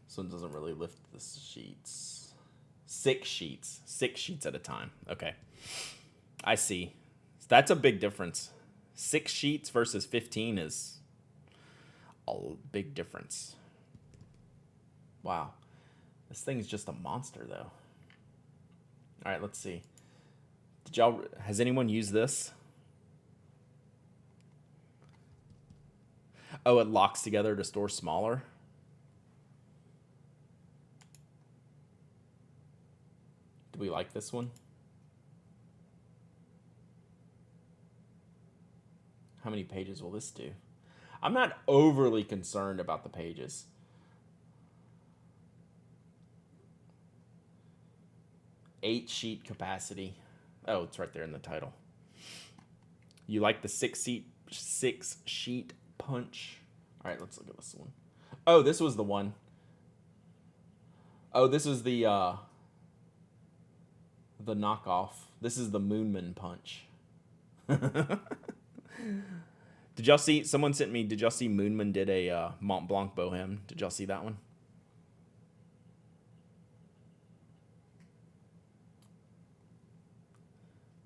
A: This one doesn't really lift the sheets. 6 sheets. 6 sheets at a time. Okay. I see. That's a big difference. 6 sheets versus 15 is a big difference. Wow. This thing's just a monster, though. All right, let's see. Has anyone used this? Oh, it locks together to store smaller. Do we like this one? How many pages will this do? I'm not overly concerned about the pages. Eight sheet capacity. Oh, it's right there in the title. You like the 6 sheet punch? All right, let's look at this one. Oh, this was the one. Oh, this is the knockoff. This is the Moonman punch. Did y'all see? Someone sent me. Did y'all see Moonman did a Mont Blanc Bohem? Did y'all see that one?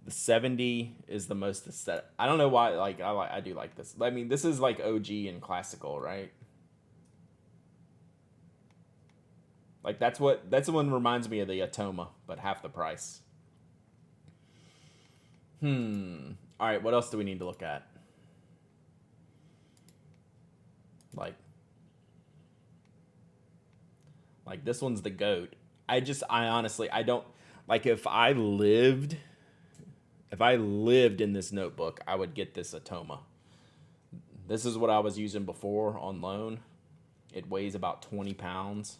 A: The 70 is the most aesthetic. I don't know why. Like I do like this. I mean, this is like OG and classical, right? Like that's the one reminds me of the Atoma, but half the price. All right, what else do we need to look at? Like this one's the GOAT. I honestly, I don't like if I lived in this notebook, I would get this Atoma. This is what I was using before on loan. It weighs about 20 pounds,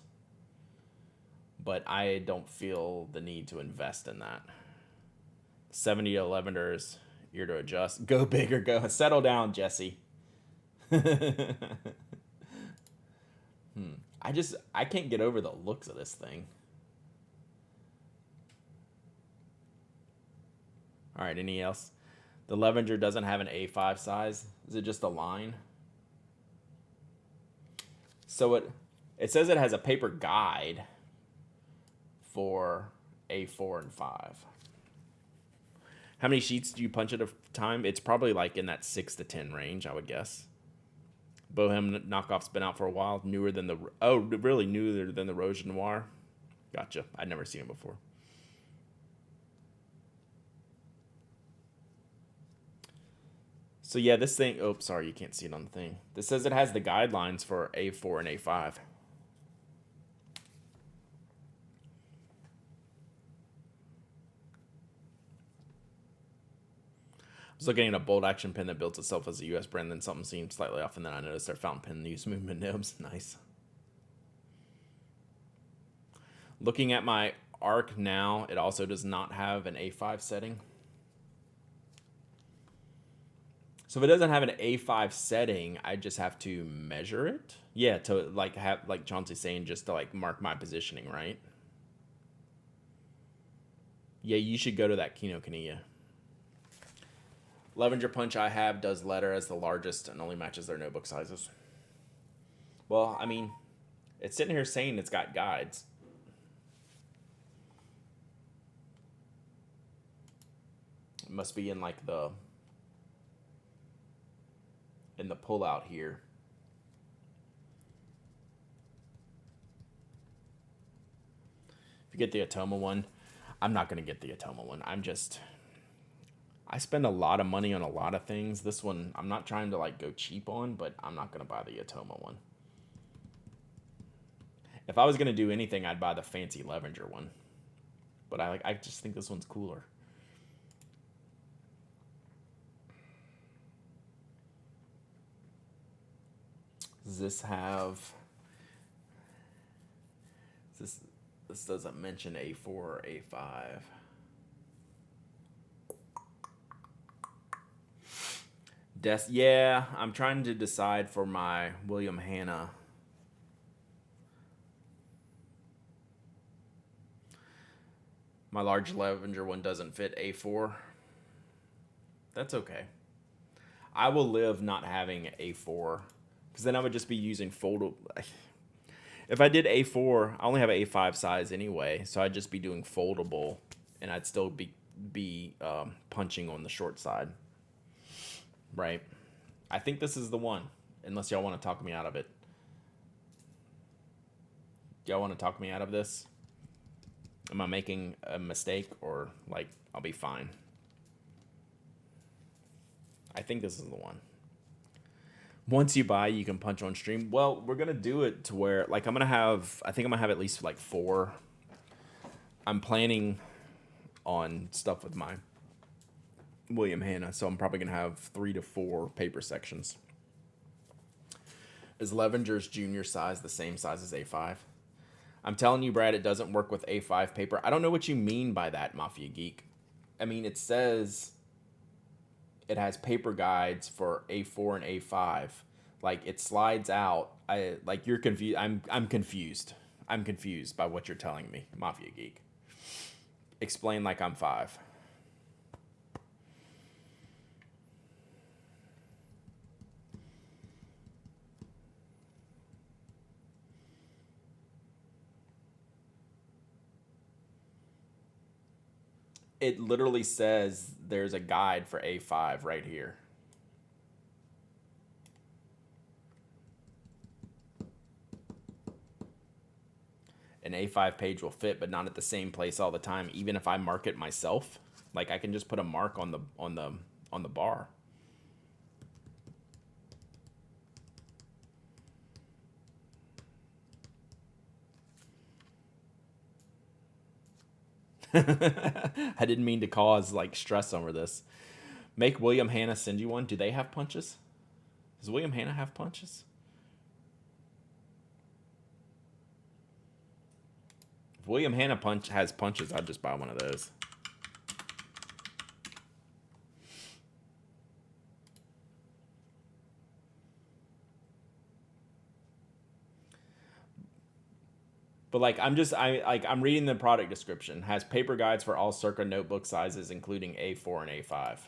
A: but I don't feel the need to invest in that. 70 Levenders, ear to adjust. Go big or go. Settle down, Jesse. I can't get over the looks of this thing. All right, any else? The Levenger doesn't have an A5 size. Is it just a line? So it says it has a paper guide for A4 and 5. How many sheets do you punch at a time? It's probably like in that 6 to 10 range, I would guess. Bohem knockoff's been out for a while. Newer than the Rouge Noir. Gotcha. I'd never seen it before. So yeah, this thing. Oh, sorry, you can't see it on the thing. This says it has the guidelines for A4 and A5. I was looking at a bolt action pen that built itself as a US brand, then something seemed slightly off, and then I noticed their fountain pen used movement nibs. Nice. Looking at my arc now, it also does not have an A5 setting. So if it doesn't have an A5 setting, I just have to measure it. Yeah, to like have, like Chauncey's saying, just to like mark my positioning, right? Yeah, you should go to that Kinokuniya. Levenger punch I have does letter as the largest and only matches their notebook sizes. Well, I mean, it's sitting here saying it's got guides. It must be in like the pullout here. If you get the Atoma one, I'm not going to get the Atoma one. I spend a lot of money on a lot of things. This one, I'm not trying to like go cheap on, but I'm not gonna buy the Atoma one. If I was gonna do anything, I'd buy the fancy Levenger one. But I just think this one's cooler. Does this have this doesn't mention A4 or A5. Yeah, I'm trying to decide for my William Hanna. My large Levenger one doesn't fit A4. That's okay. I will live not having A4 because then I would just be using foldable. If I did A4, I only have an A5 size anyway, so I'd just be doing foldable, and I'd still be punching on the short side. Right. I think this is the one, unless y'all want to talk me out of it. Y'all want to talk me out of this? Am I making a mistake, or like I'll be fine? I think this is the one. Once you buy, you can punch on stream. Well, we're gonna do it to where like I think I'm gonna have at least like 4. I'm planning on stuff with my William Hanna, so I'm probably gonna have 3 to 4 paper sections. Is Levenger's junior size the same size as A5? I'm telling you, Brad, it doesn't work with A5 paper. I don't know what you mean by that, Mafia Geek. I mean, it says it has paper guides for A4 and A5. Like it slides out. You're confused. I'm confused. I'm confused by what you're telling me, Mafia Geek. Explain like I'm 5. It literally says there's a guide for A5 right here. An A5 page will fit, but not at the same place all the time. Even if I mark it myself, like I can just put a mark on the bar. I didn't mean to cause like stress over this. Make William Hanna send you one. Do they have punches? Does William Hanna have punches? If William Hanna has punches, I'd just buy one of those. But like I'm reading the product description. Has paper guides for all circa notebook sizes, including A4 and A5.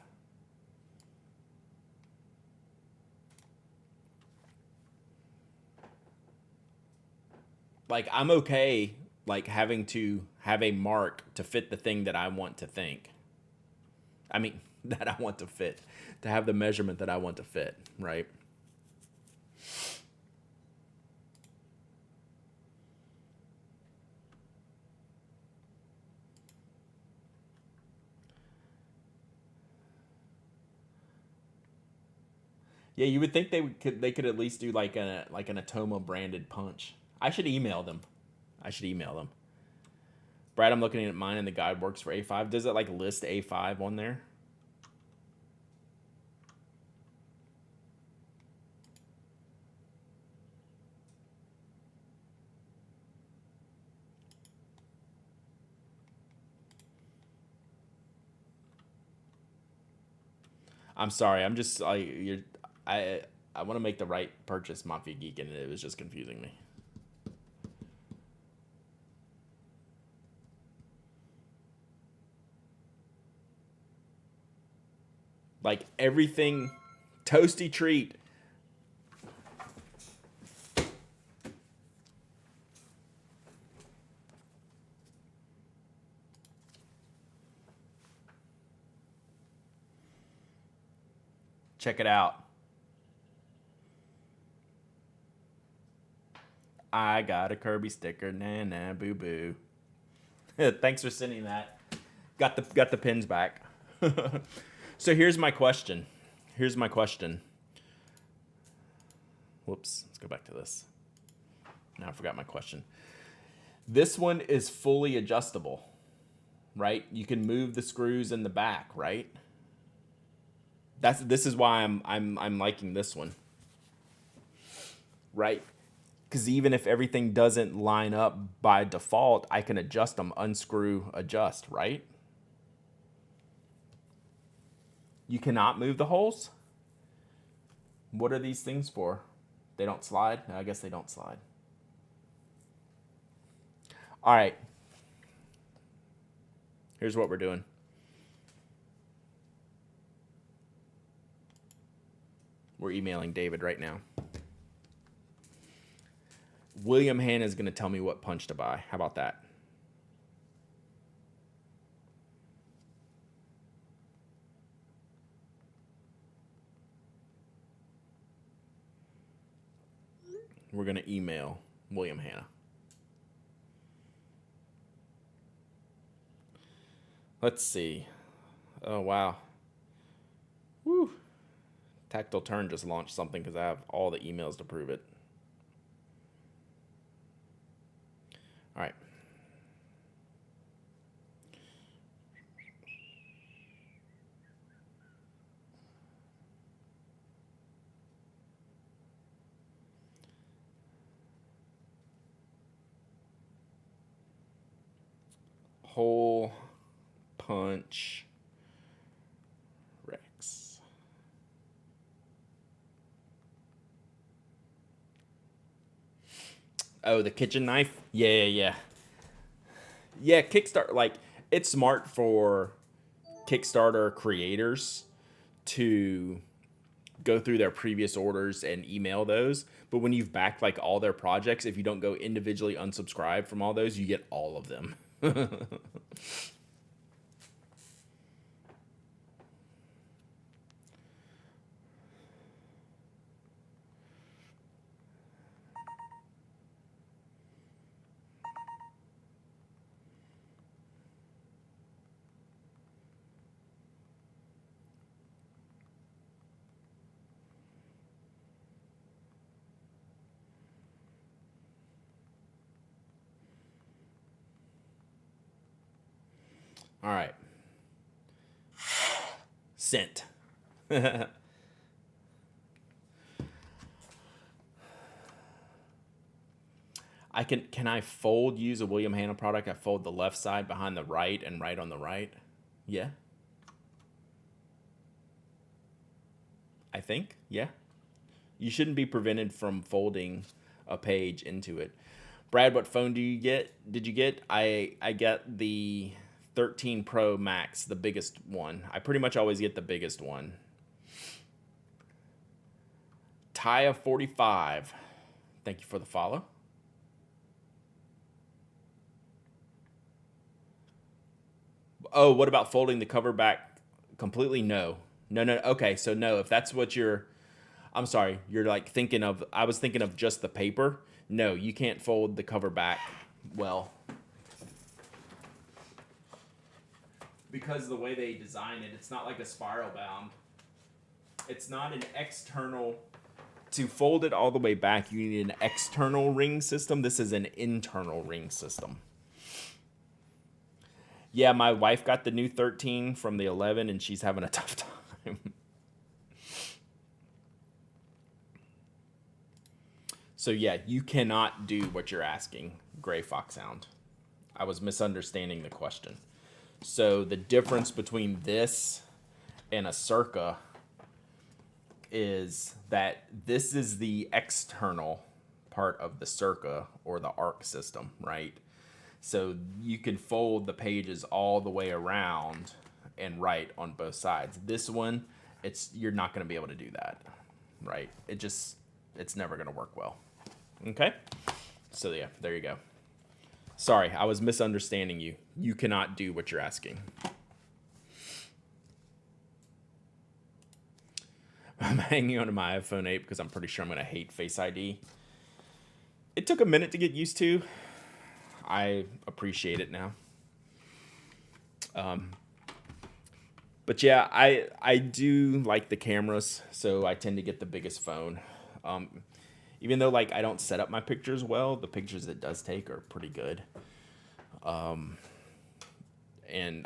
A: Like I'm okay like having to have a mark to fit the thing that I want to think. I mean, that I want to fit. To have the measurement that I want to fit, right? Yeah, you would think they could at least do like an Atoma branded punch. I should email them. Brad, I'm looking at mine and the guide works for A5. Does it like list A5 on there? I'm sorry. I'm just I want to make the right purchase, Mafia Geek, and it was just confusing me. Like everything, toasty treat. Check it out. I got a Kirby sticker. Nah, nah, boo boo. Thanks for sending that. Got the pins back. So here's my question. Here's my question. Whoops. Let's go back to this. Now I forgot my question. This one is fully adjustable, right? You can move the screws in the back, right? This is why I'm liking this one, right? Because even if everything doesn't line up by default, I can adjust them, unscrew, adjust, right? You cannot move the holes. What are these things for? They don't slide? I guess they don't slide. All right. Here's what we're doing. We're emailing David right now. William Hanna is going to tell me what punch to buy. How about that? We're going to email William Hanna. Let's see. Oh, wow. Woo. Tactile Turn just launched something because I have all the emails to prove it. All right. Hole punch Rex. Oh, the kitchen knife? Yeah. Yeah, Kickstarter, like, it's smart for Kickstarter creators to go through their previous orders and email those. But when you've backed, like, all their projects, if you don't go individually unsubscribe from all those, you get all of them. All right. Sent. Can I use a William Hanna product? I fold the left side behind the right and right on the right. Yeah. I think. Yeah. You shouldn't be prevented from folding a page into it. Brad, what phone did you get? I get the 13 Pro Max, the biggest one. I pretty much always get the biggest one. Taya 45. Thank you for the follow. Oh, what about folding the cover back completely? No. Okay, so no, if that's what I'm sorry, you're like thinking of, I was thinking of just the paper. No, you can't fold the cover back well. Because the way they design it, it's not like a spiral bound. It's not an external. To fold it all the way back, you need an external ring system. This is an internal ring system. Yeah, my wife got the new 13 from the 11, and she's having a tough time. So yeah, you cannot do what you're asking, Gray Fox Sound. I was misunderstanding the question. So the difference between this and a Circa is that this is the external part of the Circa or the ARC system, right? So you can fold the pages all the way around and write on both sides. This one, you're not going to be able to do that, right? It's never going to work well. Okay? So yeah, there you go. Sorry, I was misunderstanding you. You cannot do what you're asking. I'm hanging on to my iPhone 8 because I'm pretty sure I'm going to hate Face ID. It took a minute to get used to. I appreciate it now. But But yeah, I do like the cameras, so I tend to get the biggest phone. Even though like I don't set up my pictures well, the pictures it does take are pretty good. And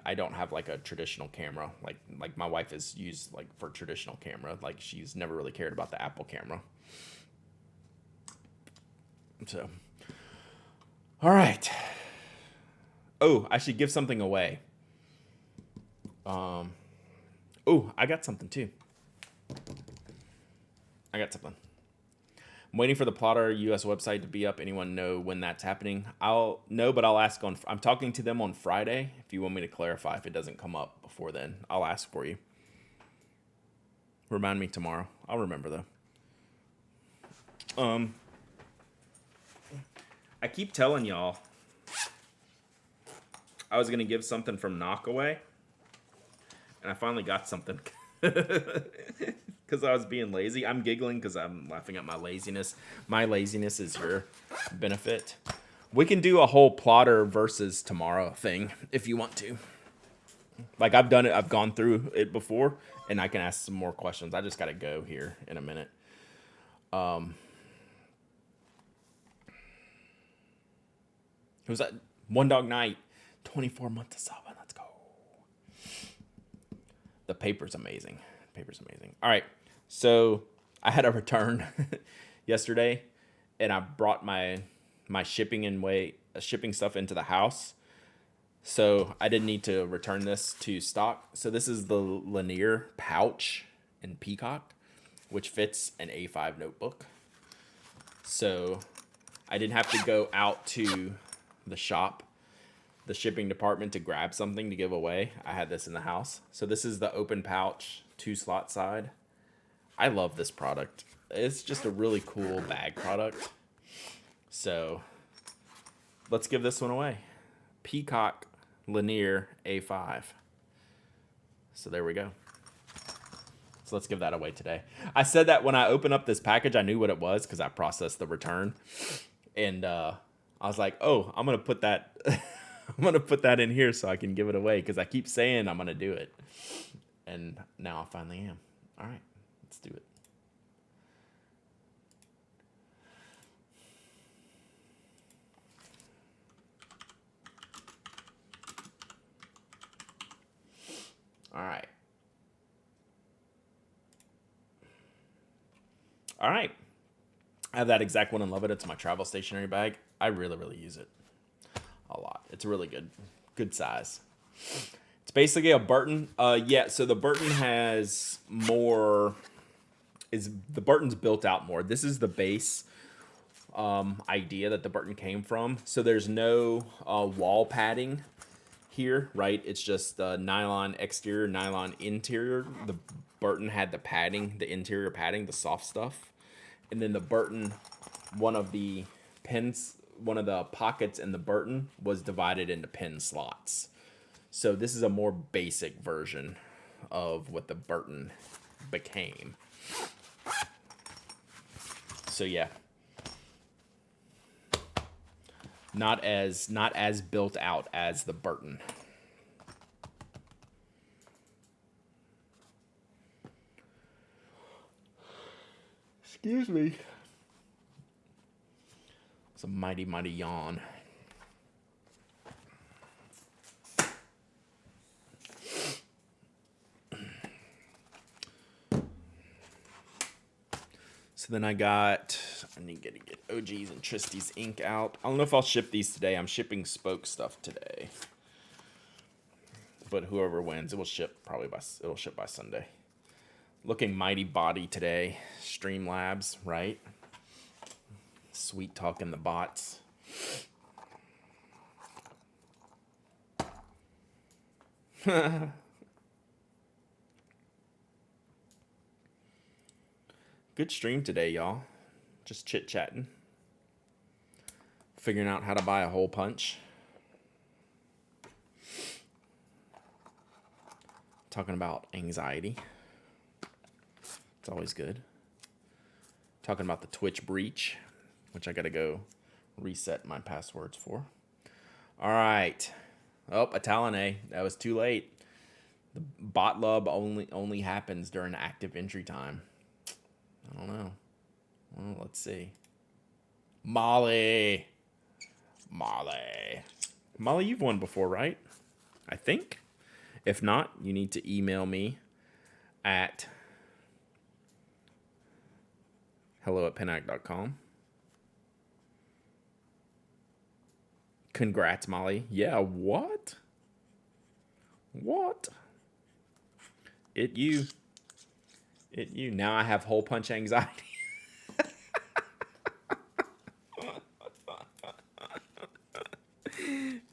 A: I don't have like a traditional camera like my wife is used like for traditional camera. Like she's never really cared about the Apple camera. So, all right. Oh, I should give something away. Oh, I got something too. I got something. I'm waiting for the Plotter US website to be up. Anyone know when that's happening? I'll know, but I'll ask on. I'm talking to them on Friday. If you want me to clarify, if it doesn't come up before then, I'll ask for you. Remind me tomorrow. I'll remember though. I keep telling y'all I was gonna give something from Knockaway, and I finally got something. Because I was being lazy. I'm giggling because I'm laughing at my laziness. My laziness is your benefit. We can do a whole Plotter versus tomorrow thing if you want to. Like I've done it. I've gone through it before, and I can ask some more questions. I just got to go here in a minute. Who's that? One Dog Night. 24 months of subbing. Let's go. The paper's amazing. Paper's amazing. All right. So I had a return yesterday, and I brought my shipping stuff into the house. So I didn't need to return this to stock. So this is the Lanier pouch in Peacock, which fits an A5 notebook. So I didn't have to go out to the shop, the shipping department, to grab something to give away. I had this in the house. So this is the open pouch 2-slot side. I love this product. It's just a really cool bag product. So let's give this one away. Peacock Lanier A5. So there we go. So let's give that away today. I said that when I opened up this package, I knew what it was because I processed the return. And I was like, oh, I'm going to put that I'm going to put that in here so I can give it away because I keep saying I'm going to do it. And now I finally am. All right, let's do it. All right. All right. I have that exact one and love it. It's my travel stationery bag. I really, really use it a lot. It's a really good size. It's basically a Burton. Yeah, so the Burton has more, the Burton's built out more. This is the base idea that the Burton came from. So there's no wall padding here, right? It's just nylon exterior, nylon interior. The Burton had the padding, the interior padding, the soft stuff. And then the Burton, one of the pockets in the Burton was divided into pin slots. So this is a more basic version of what the Burton became. So yeah. Not as built out as the Burton. Excuse me. It's a mighty, mighty yawn. So then I need to get OG's and Tristy's ink out. I don't know if I'll ship these today. I'm shipping Spoke stuff today. But whoever wins, it'll ship by Sunday. Looking mighty body today. Streamlabs, right? Sweet talking the bots. Good stream today, y'all. Just chit-chatting. Figuring out how to buy a hole punch. Talking about anxiety. It's always good. Talking about the Twitch breach, which I gotta go reset my passwords for. All right. Oh, Italine. That was too late. Bot lub only happens during active entry time. I don't know. Well, let's see. Molly, you've won before, right? I think. If not, you need to email me at hello@pinac.com. Congrats, Molly. Yeah, what? What? It you. Now I have hole punch anxiety.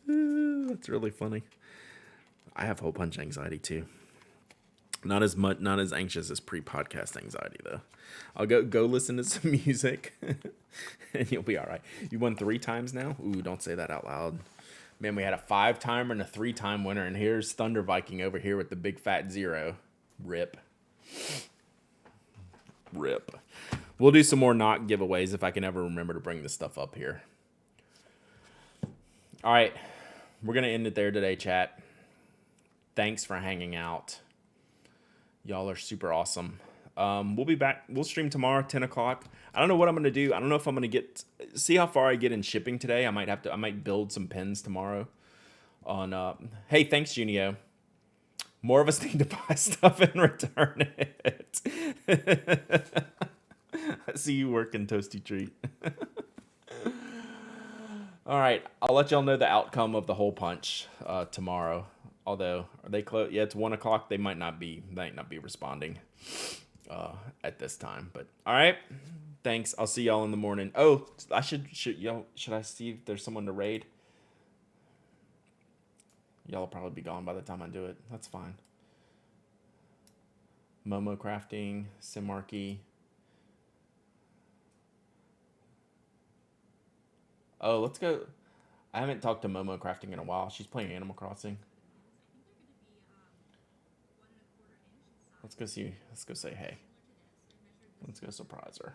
A: That's really funny. I have hole punch anxiety too. Not as anxious as pre-podcast anxiety though. I'll go listen to some music, and you'll be all right. You won 3 times now. Ooh, don't say that out loud. Man, we had a 5-timer and a 3-time winner, and here's Thunder Viking over here with the big fat 0. Rip. We'll do some more knock giveaways if I can ever remember to bring this stuff up here. All right, we're gonna end it there today, chat. Thanks for hanging out. Y'all are super awesome. We'll be back. We'll stream tomorrow, 10 o'clock. I don't know what I'm going to do. I don't know if I'm going to see how far I get in shipping today. I might build some pins tomorrow on, hey, thanks, Junio. More of us need to buy stuff and return it. I see you working, Toasty Treat. All right. I'll let y'all know the outcome of the hole punch tomorrow. Although, are they close? Yeah, it's 1 o'clock. They might not be responding at this time. But all right, thanks. I'll see y'all in the morning. Oh, I should I see if there's someone to raid? Y'all will probably be gone by the time I do it. That's fine. Momo crafting, Simarchy. Oh, let's go. I haven't talked to Momo crafting in a while. She's playing Animal Crossing. Let's go see. Let's go say hey. Let's go surprise her.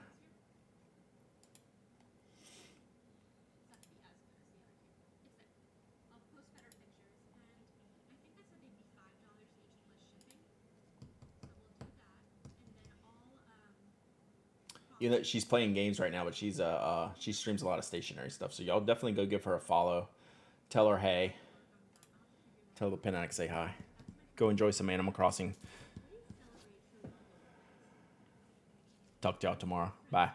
A: You know, she's playing games right now, but she streams a lot of stationary stuff. So y'all definitely go give her a follow. Tell her hey. Tell the Pinac say hi. Go enjoy some Animal Crossing. Talk to y'all tomorrow. Bye.